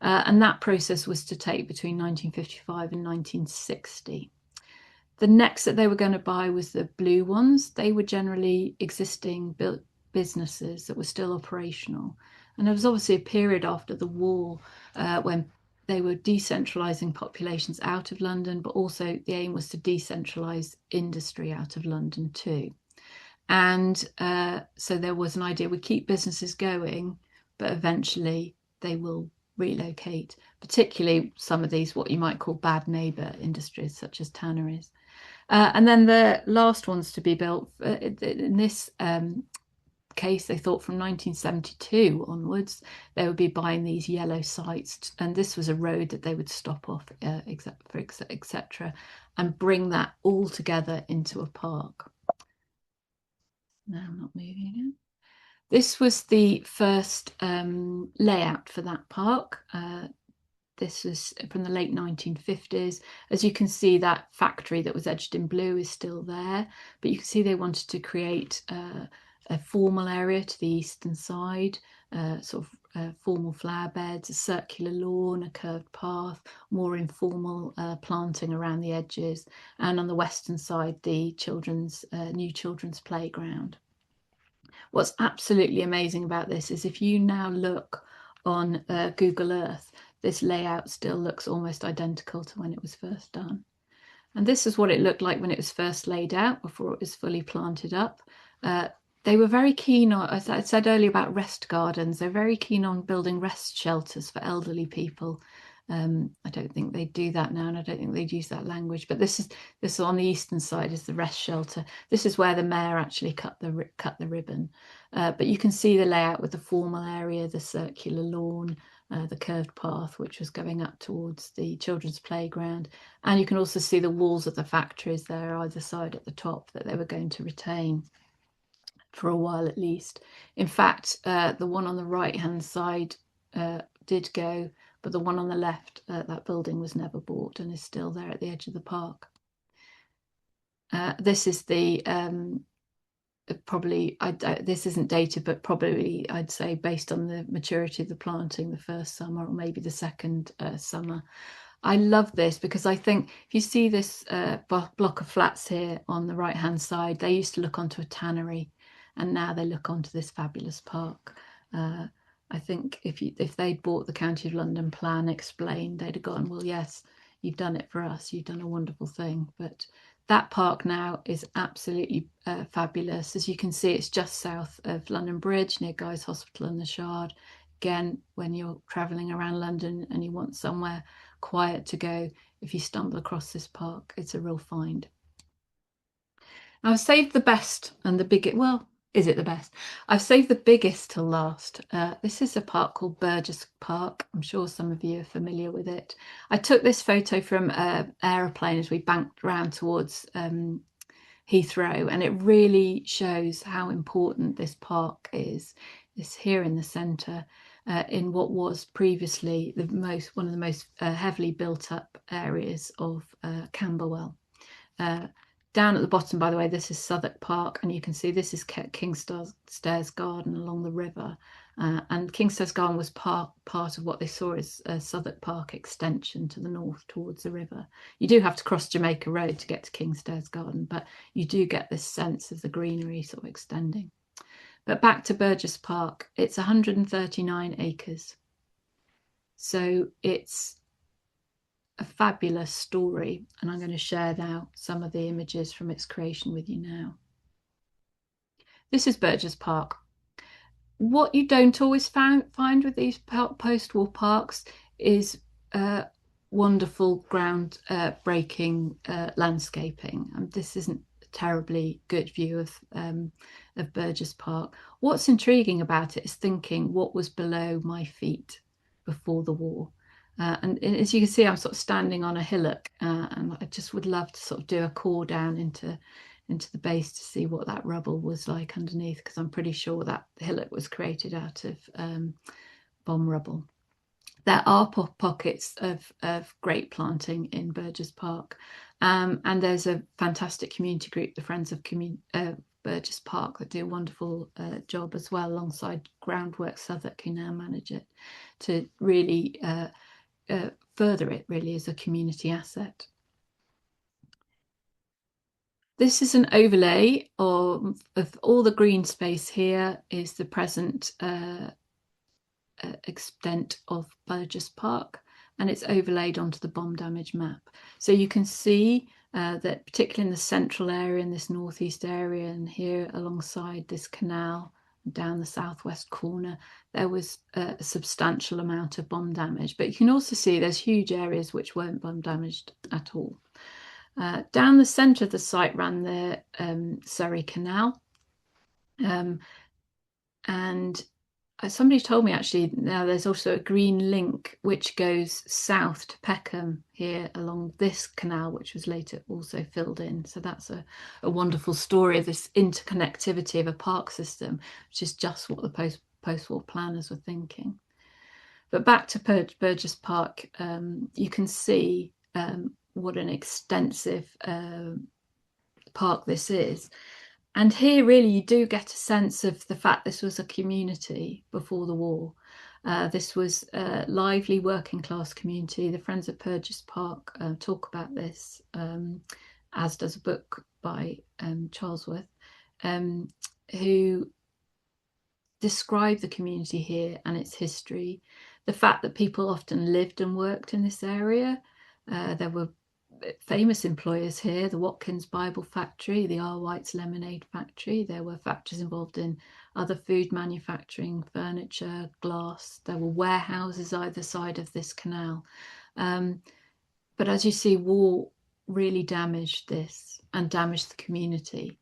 And that process was to take between 1955 and 1960. The next that they were going to buy was the blue ones. They were generally existing businesses that were still operational. And there was obviously a period after the war when they were decentralising populations out of London, but also the aim was to decentralise industry out of London too. And so there was an idea, we keep businesses going, but eventually they will relocate, particularly some of these, what you might call bad neighbour industries, such as tanneries. And then the last ones to be built, in this case, they thought from 1972 onwards, they would be buying these yellow sites. And this was a road that they would stop off, etc., and bring that all together into a park. Now I'm not moving again. This was the first layout for that park. This was from the late 1950s. As you can see, that factory that was edged in blue is still there, but you can see they wanted to create a formal area to the eastern side, formal flower beds, a circular lawn, a curved path, more informal planting around the edges, and on the western side, the new children's playground. What's absolutely amazing about this is if you now look on Google Earth, this layout still looks almost identical to when it was first done. And this is what it looked like when it was first laid out, before it was fully planted up. they were very keen on, as I said earlier about rest gardens, they're very keen on building rest shelters for elderly people. I don't think they do that now, and I don't think they'd use that language. But this is on the eastern side is the rest shelter. This is where the mayor actually cut the ribbon. But you can see the layout with the formal area, the circular lawn, the curved path, which was going up towards the children's playground. And you can also see the walls of the factories there either side at the top that they were going to retain for a while at least. In fact, the one on the right-hand side did go, but the one on the left, that building was never bought and is still there at the edge of the park. This is the probably, this isn't dated, but probably I'd say based on the maturity of the planting, the first summer or maybe the second summer. I love this because I think if you see this block of flats here on the right hand side, they used to look onto a tannery and now they look onto this fabulous park. I think if they'd bought the County of London plan explained, they'd have gone, well, yes, you've done it for us, you've done a wonderful thing. But that park now is absolutely fabulous. As you can see, it's just south of London Bridge near Guy's Hospital and the Shard. Again, when you're travelling around London and you want somewhere quiet to go, if you stumble across this park, it's a real find. I've saved the best and the biggest, well, is it the best? I've saved the biggest till last. This is a park called Burgess Park. I'm sure some of you are familiar with it. I took this photo from an aeroplane as we banked round towards Heathrow, and it really shows how important this park is. It's here in the centre, in what was previously one of the most heavily built up areas of Camberwell. Down at the bottom, by the way, this is Southwark Park, and you can see this is Kingstairs Garden along the river. And Kingstairs Garden was part of what they saw as a Southwark Park extension to the north towards the river. You do have to cross Jamaica Road to get to Kingstairs Garden, but you do get this sense of the greenery sort of extending. But back to Burgess Park, it's 139 acres. So it's a fabulous story, and I'm going to share now some of the images from its creation with you now. This is Burgess Park. What you don't always find with these post-war parks is wonderful ground breaking landscaping. This isn't a terribly good view of Burgess Park. What's intriguing about it is thinking what was below my feet before the war. And as you can see, I'm sort of standing on a hillock, and I just would love to sort of do a core down into the base to see what that rubble was like underneath, because I'm pretty sure that hillock was created out of bomb rubble. There are pockets of great planting in Burgess Park, and there's a fantastic community group, the Friends of Burgess Park, that do a wonderful job as well, alongside Groundwork Southwark, who now manage it, to really further it really as a community asset. This is an overlay of all the green space. Here is the present extent of Burgess Park, and it's overlaid onto the bomb damage map. So you can see that particularly in the central area, in this northeast area, and here alongside this canal down the southwest corner, there was a substantial amount of bomb damage. But you can also see there's huge areas which weren't bomb damaged at all. Down the centre of the site ran the Surrey Canal, and somebody told me actually now there's also a green link which goes south to Peckham here along this canal, which was later also filled in. So that's a wonderful story of this interconnectivity of a park system, which is just what the post-war planners were thinking. But back to Burgess Park, you can see what an extensive park this is. And here really you do get a sense of the fact this was a community before the war. This was a lively working class community. The Friends of Burgess Park talk about this, as does a book by Charlesworth, who describe the community here and its history. The fact that people often lived and worked in this area. There were famous employers here: the Watkins Bible Factory, the R. White's Lemonade Factory. There were factories involved in other food manufacturing, furniture, glass. There were warehouses either side of this canal. But as you see, war really damaged this and damaged the community.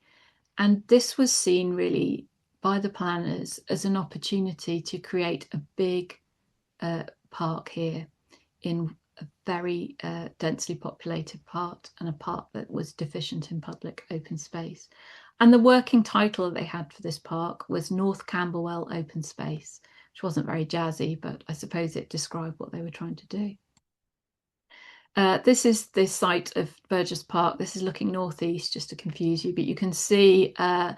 And this was seen really by the planners as an opportunity to create a big park here in a very densely populated part, and a park that was deficient in public open space. And the working title they had for this park was North Camberwell Open Space, which wasn't very jazzy, but I suppose it described what they were trying to do. This is the site of Burgess Park. This is looking northeast, just to confuse you, but you can see the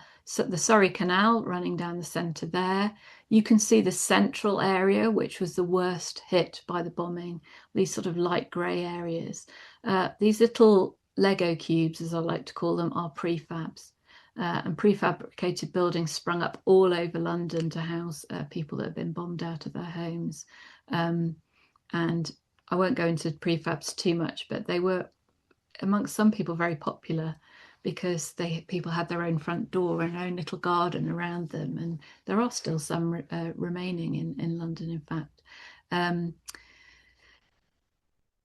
Surrey Canal running down the centre there. You can see the central area, which was the worst hit by the bombing, these sort of light grey areas. These little Lego cubes, as I like to call them, are prefabs. And prefabricated buildings sprung up all over London to house people that have been bombed out of their homes. And I won't go into prefabs too much, but they were, amongst some people, very popular because people had their own front door and their own little garden around them. And there are still some remaining in London, in fact.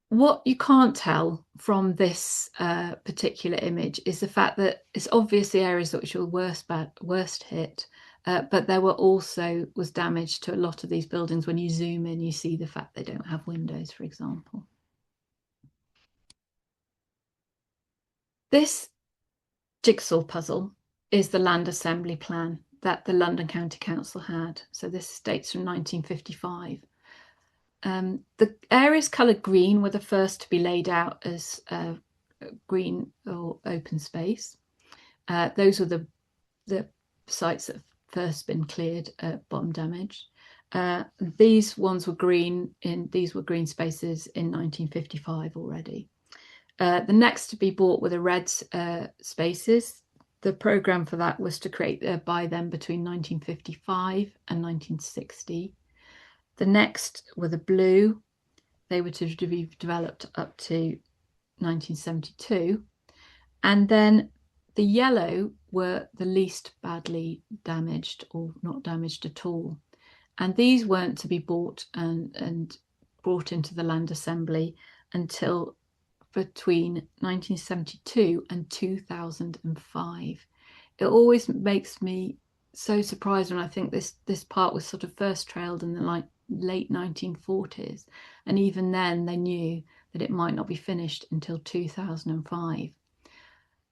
What you can't tell from this particular image is the fact that it's obvious the areas which were worst hit, but there was damage to a lot of these buildings. When you zoom in, you see the fact they don't have windows, for example. This jigsaw puzzle is the Land Assembly plan that the London County Council had. So this dates from 1955. The areas coloured green were the first to be laid out as green or open space. Those were the sites that have first been cleared bomb damage. These ones were green these were green spaces in 1955 already. The next to be bought were the red spaces. The programme for that was to create by them between 1955 and 1960. The next were the blue. They were to be developed up to 1972. And then the yellow were the least badly damaged, or not damaged at all. And these weren't to be bought and brought into the Land Assembly until between 1972 and 2005. It always makes me so surprised when I think this part was sort of first trailed in the late 1940s, and even then they knew that it might not be finished until 2005.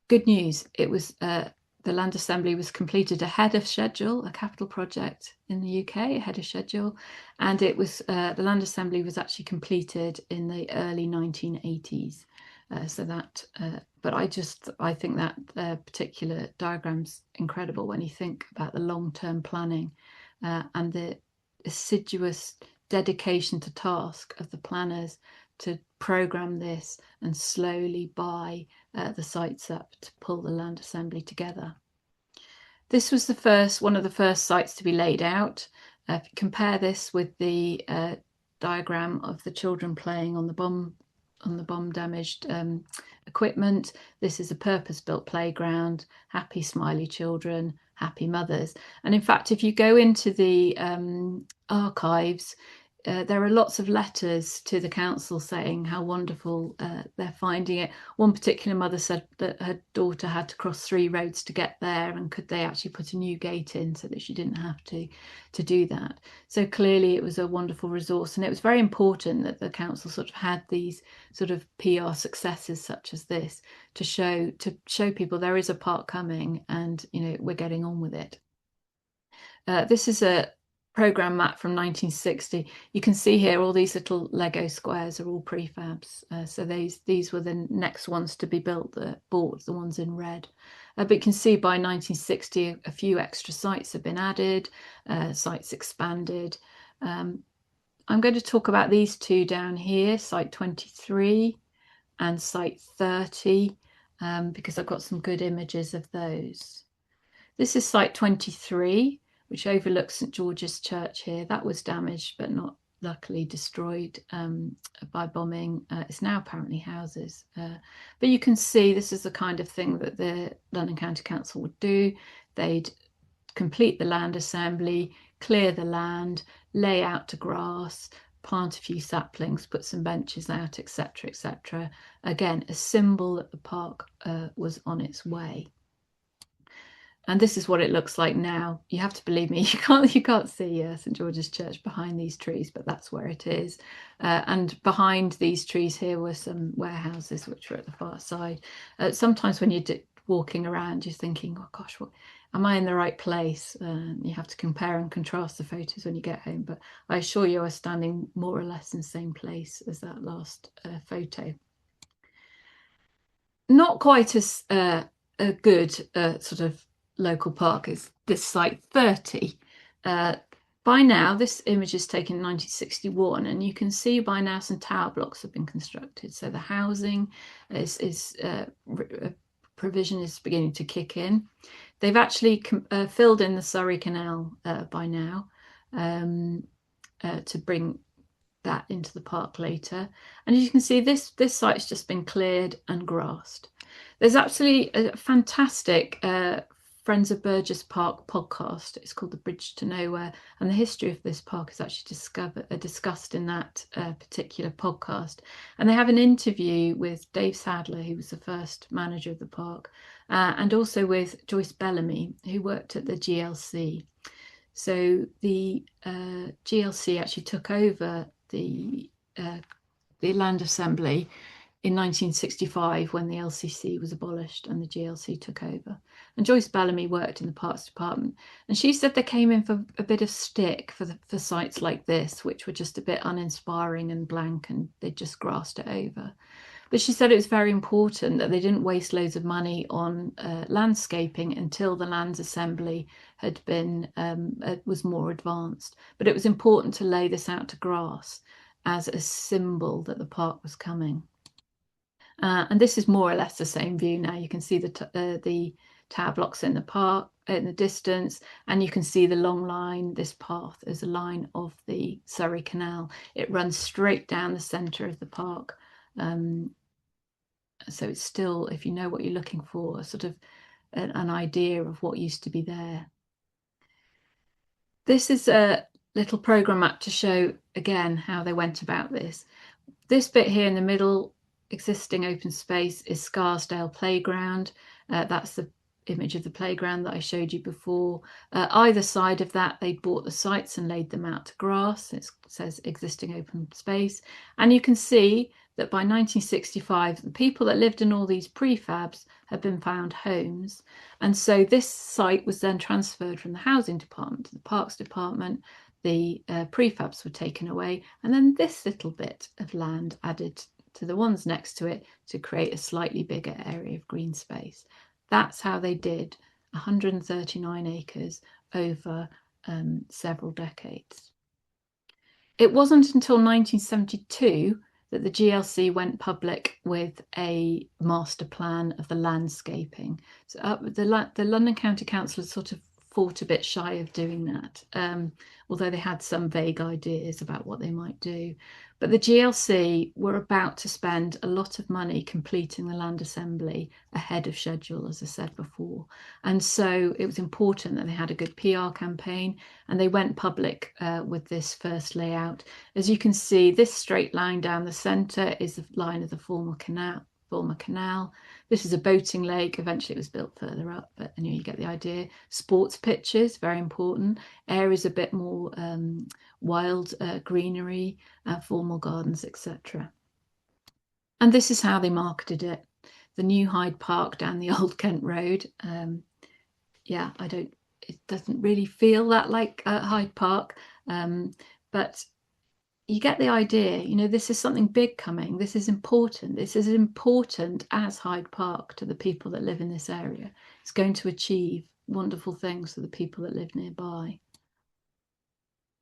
Good news, it was the Land Assembly was completed ahead of schedule, a capital project in the UK ahead of schedule, and it was the Land Assembly was actually completed in the early 1980s. But I think that particular diagram's incredible when you think about the long-term planning and the assiduous dedication to task of the planners to programme this and slowly buy the sites up to pull the Land Assembly together. This was one of the first sites to be laid out. If you compare this with the diagram of the children playing on the bomb damaged equipment, this is a purpose-built playground, happy smiley children, happy mothers. And in fact, if you go into the archives, there are lots of letters to the council saying how wonderful they're finding it. One particular mother said that her daughter had to cross 3 roads to get there, and could they actually put a new gate in so that she didn't have to do that. So clearly it was a wonderful resource, and it was very important that the council sort of had these sort of PR successes such as this to show people there is a park coming, and we're getting on with it. This is a programme map from 1960. You can see here all these little Lego squares are all prefabs. So these were the next ones to be bought, the ones in red. But you can see by 1960 a few extra sites have been added, sites expanded. I'm going to talk about these two down here, site 23 and site 30, because I've got some good images of those. This is site 23, which overlooks St George's Church here. That was damaged, but not luckily destroyed by bombing. It's now apparently houses. But you can see this is the kind of thing that the London County Council would do. They'd complete the land assembly, clear the land, lay out to grass, plant a few saplings, put some benches out, etc., etc. Again, a symbol that the park was on its way. And this is what it looks like now. You have to believe me, you can't see St George's Church behind these trees, but that's where it is. And behind these trees here were some warehouses, which were at the far side. Sometimes when you're walking around, you're thinking, oh gosh, what, am I in the right place? You have to compare and contrast the photos when you get home. But I assure you, I was standing more or less in the same place as that last photo. Not quite as a good sort of local park is this site 30. By now, this image is taken in 1961, and you can see by now some tower blocks have been constructed. So the housing provision is beginning to kick in. They've actually filled in the Surrey Canal by now to bring that into the park later. And as you can see, this site's just been cleared and grassed. There's actually a fantastic Friends of Burgess Park podcast. It's called The Bridge to Nowhere, and the history of this park is actually discussed in that particular podcast. And they have an interview with Dave Sadler, who was the first manager of the park, and also with Joyce Bellamy, who worked at the GLC. So the GLC actually took over the land assembly in 1965 when the LCC was abolished and the GLC took over. And Joyce Bellamy worked in the Parks Department, and she said they came in for a bit of stick for sites like this, which were just a bit uninspiring and blank, and they just grassed it over. But she said it was very important that they didn't waste loads of money on landscaping until the lands assembly had been was more advanced. But it was important to lay this out to grass as a symbol that the park was coming. And this is more or less the same view now. You can see the tower blocks in the park in the distance, and you can see the long line. This path is a line of the Surrey Canal. It runs straight down the centre of the park. So it's still, if you know what you're looking for, sort of an idea of what used to be there. This is a little programme map to show again how they went about this. This bit here in the middle, existing open space, is Scarsdale Playground. That's the image of the playground that I showed you before. Either side of that, they bought the sites and laid them out to grass. It says existing open space. And you can see that by 1965, the people that lived in all these prefabs had been found homes. And so this site was then transferred from the housing department to the parks department. The prefabs were taken away, and then this little bit of land added to the ones next to it to create a slightly bigger area of green space. That's how they did 139 acres over several decades. It wasn't until 1972 that the GLC went public with a master plan of the landscaping. So the London County Council had sort of fought a bit shy of doing that, although they had some vague ideas about what they might do. But the GLC were about to spend a lot of money completing the land assembly ahead of schedule, as I said before. And so it was important that they had a good PR campaign, and they went public with this first layout. As you can see, this straight line down the centre is the line of the former canal. This is a boating lake. Eventually it was built further up, but anyway, you get the idea. Sports pitches, very important. Areas a bit more wild greenery, formal gardens, etc. And this is how they marketed it. The new Hyde Park down the Old Kent Road. Yeah, it doesn't really feel that like Hyde Park, but you get the idea. You know, this is something big coming. This is important. This is as important as Hyde Park to the people that live in this area. It's going to achieve wonderful things for the people that live nearby.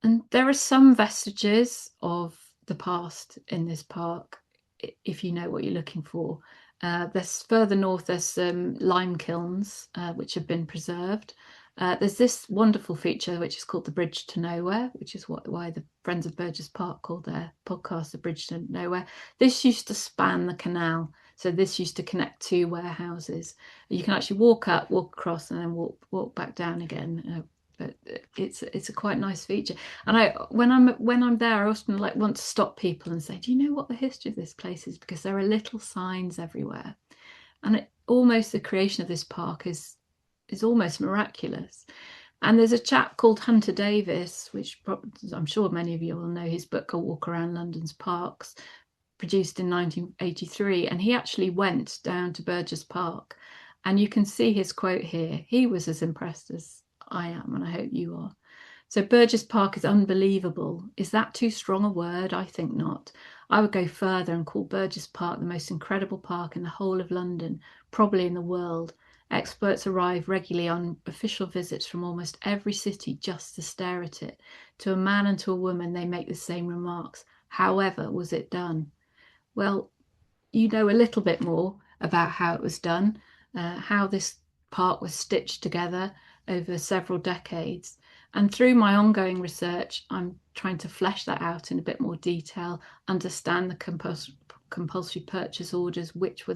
And there are some vestiges of the past in this park, if you know what you're looking for. There's further north, there's some lime kilns, which have been preserved. There's this wonderful feature which is called the Bridge to Nowhere, which is why the Friends of Burgess Park called their podcast the Bridge to Nowhere. This used to span the canal, so this used to connect two warehouses. You can actually walk up, walk across, and then walk back down again. But it's a quite nice feature. And when I'm there, I often want to stop people and say, "Do you know what the history of this place is?" Because there are little signs everywhere, and almost the creation of this park is almost miraculous. And there's a chap called Hunter Davis, which I'm sure many of you will know his book, A Walk Around London's Parks, produced in 1983. And he actually went down to Burgess Park. And you can see his quote here. He was as impressed as I am, and I hope you are. So Burgess Park is unbelievable. Is that too strong a word? I think not. I would go further and call Burgess Park the most incredible park in the whole of London, probably in the world. Experts arrive regularly on official visits from almost every city just to stare at it. To a man and to a woman, they make the same remarks. However, was it done? Well, you know a little bit more about how it was done, how this park was stitched together over several decades. And through my ongoing research, I'm trying to flesh that out in a bit more detail, understand the compulsory purchase orders, which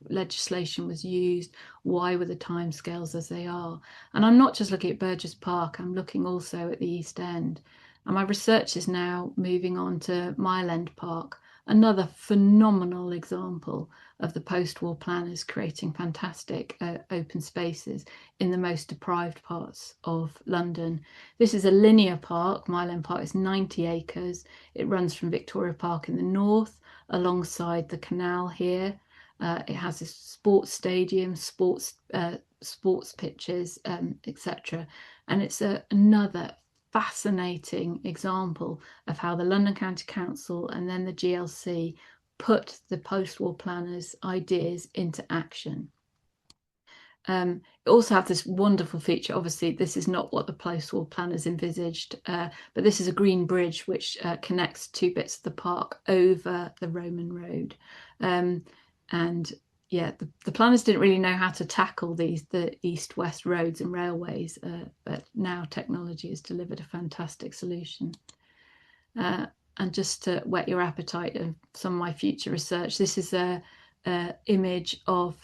legislation was used, why were the timescales as they are. And I'm not just looking at Burgess Park, I'm looking also at the East End. And my research is now moving on to Mile End Park, another phenomenal example of the post-war planners creating fantastic open spaces in the most deprived parts of London. This is a linear park. Mile End Park is 90 acres. It runs from Victoria Park in the north alongside the canal here. It has a sports stadium, sports pitches, etc. And it's another fascinating example of how the London County Council and then the GLC put the post-war planners' ideas into action. It also have this wonderful feature. Obviously, this is not what the post-war planners envisaged, but this is a green bridge which connects two bits of the park over the Roman road. And yeah, the planners didn't really know how to tackle the east-west roads and railways, but now technology has delivered a fantastic solution. And just to whet your appetite of some of my future research, this is a image of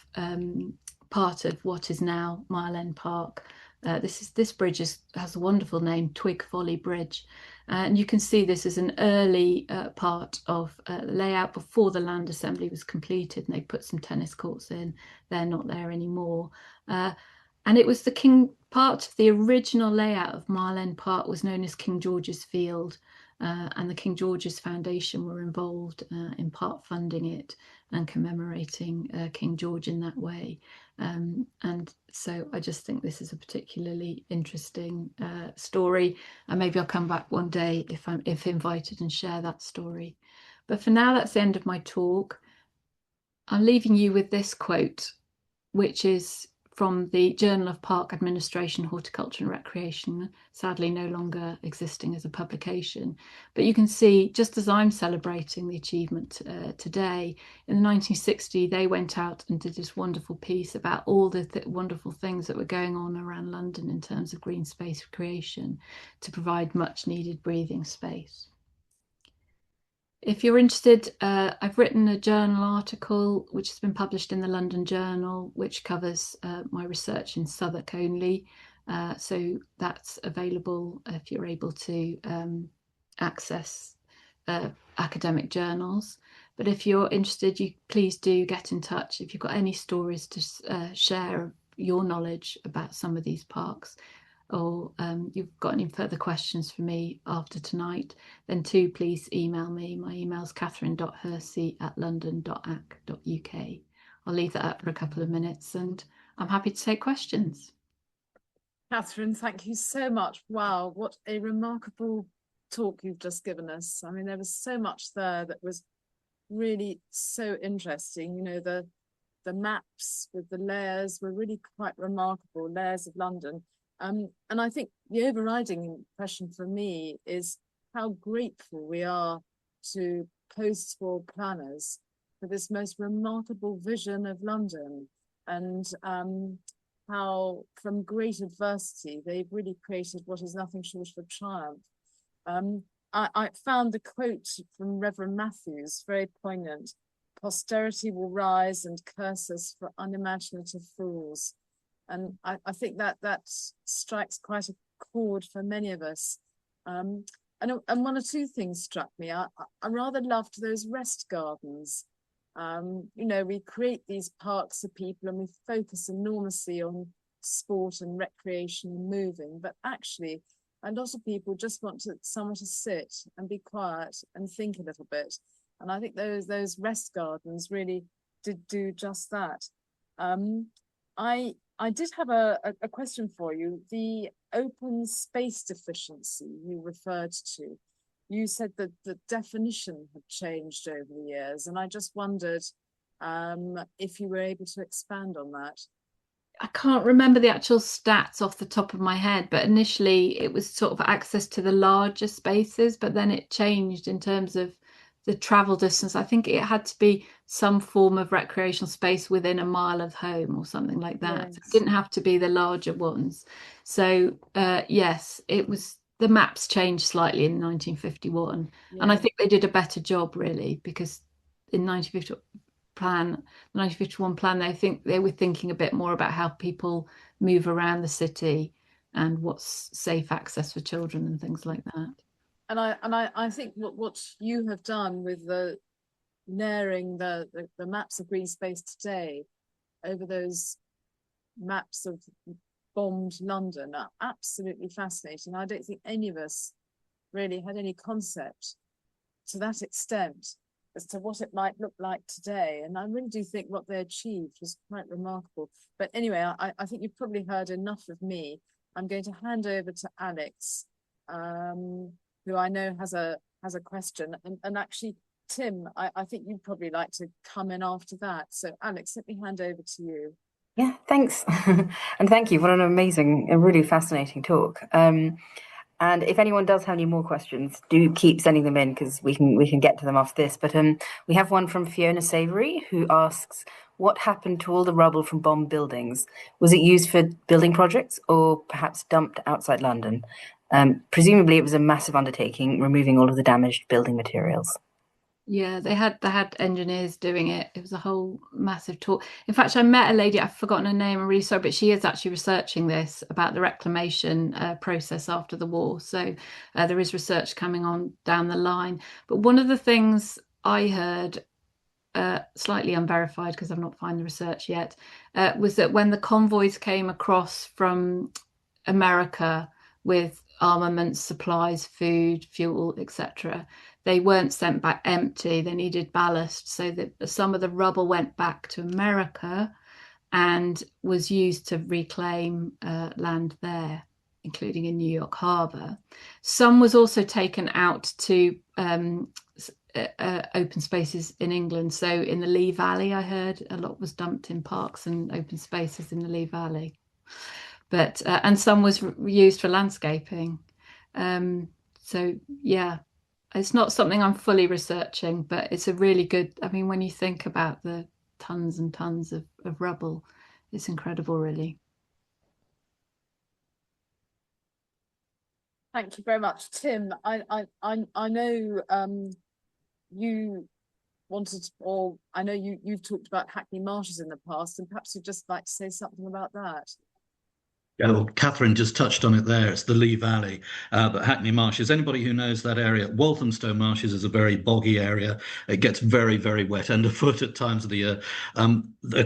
part of what is now Mile End Park. This bridge has a wonderful name, Twig Folly Bridge. And you can see this is an early part of layout before the land assembly was completed, and they put some tennis courts in. They're not there anymore. And it was part of the original layout of Mile End Park was known as King George's Field. And the King George's Foundation were involved in part funding it and commemorating King George in that way. And so I just think this is a particularly interesting story, and maybe I'll come back one day if invited and share that story. But for now, that's the end of my talk. I'm leaving you with this quote, which is from the Journal of Park Administration, Horticulture and Recreation, sadly no longer existing as a publication. But you can see, just as I'm celebrating the achievement today, in the 1960s, they went out and did this wonderful piece about all the wonderful things that were going on around London in terms of green space creation to provide much needed breathing space. If you're interested, I've written a journal article which has been published in the London Journal, which covers my research in Southwark only. So that's available if you're able to access academic journals. But if you're interested, please do get in touch. If you've got any stories to share your knowledge about some of these parks, or you've got any further questions for me after tonight, then please email me. My email is katharine.hersee@london.ac.uk. I'll leave that up for a couple of minutes and I'm happy to take questions. Katharine, thank you so much. Wow, what a remarkable talk you've just given us. I mean, there was so much there that was really so interesting. You know, the maps with the layers were really quite remarkable, layers of London. And I think the overriding impression for me is how grateful we are to post-war planners for this most remarkable vision of London. And how from great adversity they've really created what is nothing short of a triumph. I found the quote from Reverend Matthews very poignant. Posterity will rise and curse us for unimaginative fools. And I think that strikes quite a chord for many of us. And one or two things struck me. I rather loved those rest gardens. We create these parks for people and we focus enormously on sport and recreation and moving, but actually a lot of people just want somewhere to sit and be quiet and think a little bit. And I think those rest gardens really did do just that. I did have a question for you. The open space deficiency you referred to, you said that the definition had changed over the years, and I just wondered if you were able to expand on that. I can't remember the actual stats off the top of my head, but initially it was sort of access to the larger spaces, but then it changed in terms of the travel distance. I think it had to be some form of recreational space within a mile of home or something like that. Yes. It didn't have to be the larger ones. So yes, it was, the maps changed slightly in 1951. Yeah. And I think they did a better job really, because in 1951 plan, I think they were thinking a bit more about how people move around the city and what's safe access for children and things like that. And I think what you have done with the layering the maps of green space today over those maps of bombed London are absolutely fascinating. I don't think any of us really had any concept to that extent as to what it might look like today. And I really do think what they achieved was quite remarkable. But anyway, I think you've probably heard enough of me. I'm going to hand over to Alex, who I know has a question. And actually, Tim, I think you'd probably like to come in after that. So Alex, let me hand over to you. Yeah, thanks. And thank you for an amazing and really fascinating talk. And if anyone does have any more questions, do keep sending them in because we can get to them after this. But we have one from Fiona Savory who asks, what happened to all the rubble from bombed buildings? Was it used for building projects or perhaps dumped outside London? Presumably it was a massive undertaking, removing all of the damaged building materials. Yeah, they had engineers doing it. It was a whole massive talk. In fact, I met a lady, I've forgotten her name, I'm really sorry, but she is actually researching this about the reclamation process after the war. So there is research coming on down the line. But one of the things I heard, slightly unverified because I've not found the research yet, was that when the convoys came across from America with armaments, supplies, food, fuel, etc., they weren't sent back empty. They needed ballast, so that some of the rubble went back to America and was used to reclaim land there, including in New York Harbor. Some was also taken out to open spaces in England. So in the Lee Valley, I heard a lot was dumped in parks and open spaces in the Lee Valley. But and some was used for landscaping. So yeah, it's not something I'm fully researching, but it's a really good, I mean, when you think about the tons and tons of rubble, it's incredible, really. Thank you very much, Tim. I know you wanted, or I know you've talked about Hackney Marshes in the past, and perhaps you'd just like to say something about that. Yeah, well, Katharine just touched on it there. It's the Lee Valley, but Hackney Marshes. Anybody who knows that area, Walthamstow Marshes is a very boggy area. It gets very, very wet underfoot at times of the year.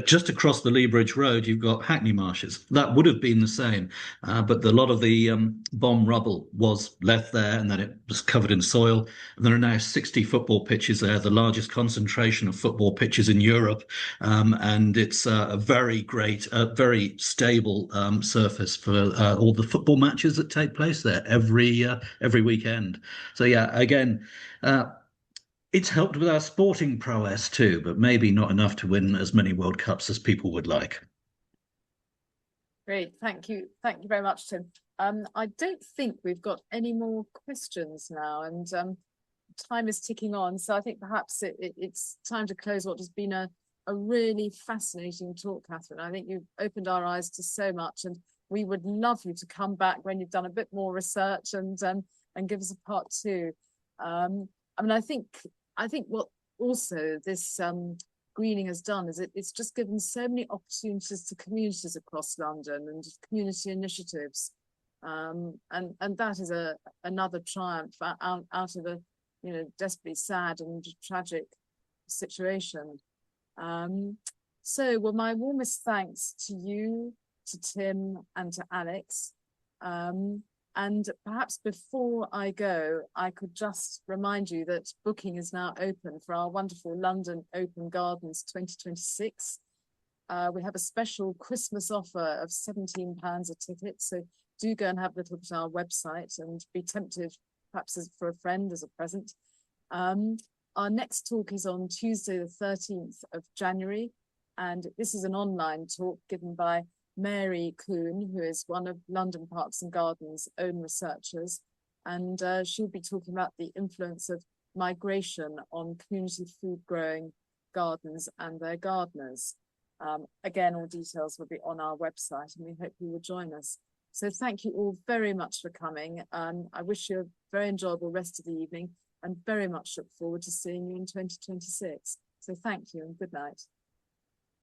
Just across the Lea Bridge Road, you've got Hackney Marshes. That would have been the same, but a lot of the bomb rubble was left there, and then it was covered in soil. And there are now 60 football pitches there, the largest concentration of football pitches in Europe, and it's a very great, very stable surface for all the football matches that take place there every weekend. So yeah, again, it's helped with our sporting prowess too, but maybe not enough to win as many World Cups as people would like. Great, thank you very much, Tim. I don't think we've got any more questions now, and time is ticking on, so I think perhaps it's time to close what has been a a really fascinating talk, Katharine. I think you've opened our eyes to so much, and we would love you to come back when you've done a bit more research and give us a part two. I mean, I think what also this greening has done is it's just given so many opportunities to communities across London and community initiatives, and that is another triumph out of a desperately sad and tragic situation. Well, my warmest thanks to you, to Tim, and to Alex. And perhaps before I go, I could just remind you that booking is now open for our wonderful London Open Gardens 2026. We have a special Christmas offer of £17 a ticket, so do go and have a look at our website and be tempted, perhaps for a friend as a present. Our next talk is on Tuesday, the 13th of January, and this is an online talk given by Mary Kuhn, who is one of London Parks and Gardens' own researchers, and she'll be talking about the influence of migration on community food growing gardens and their gardeners. Again, all details will be on our website, and we hope you will join us. So thank you all very much for coming. I wish you a very enjoyable rest of the evening, and very much look forward to seeing you in 2026. So thank you and good night.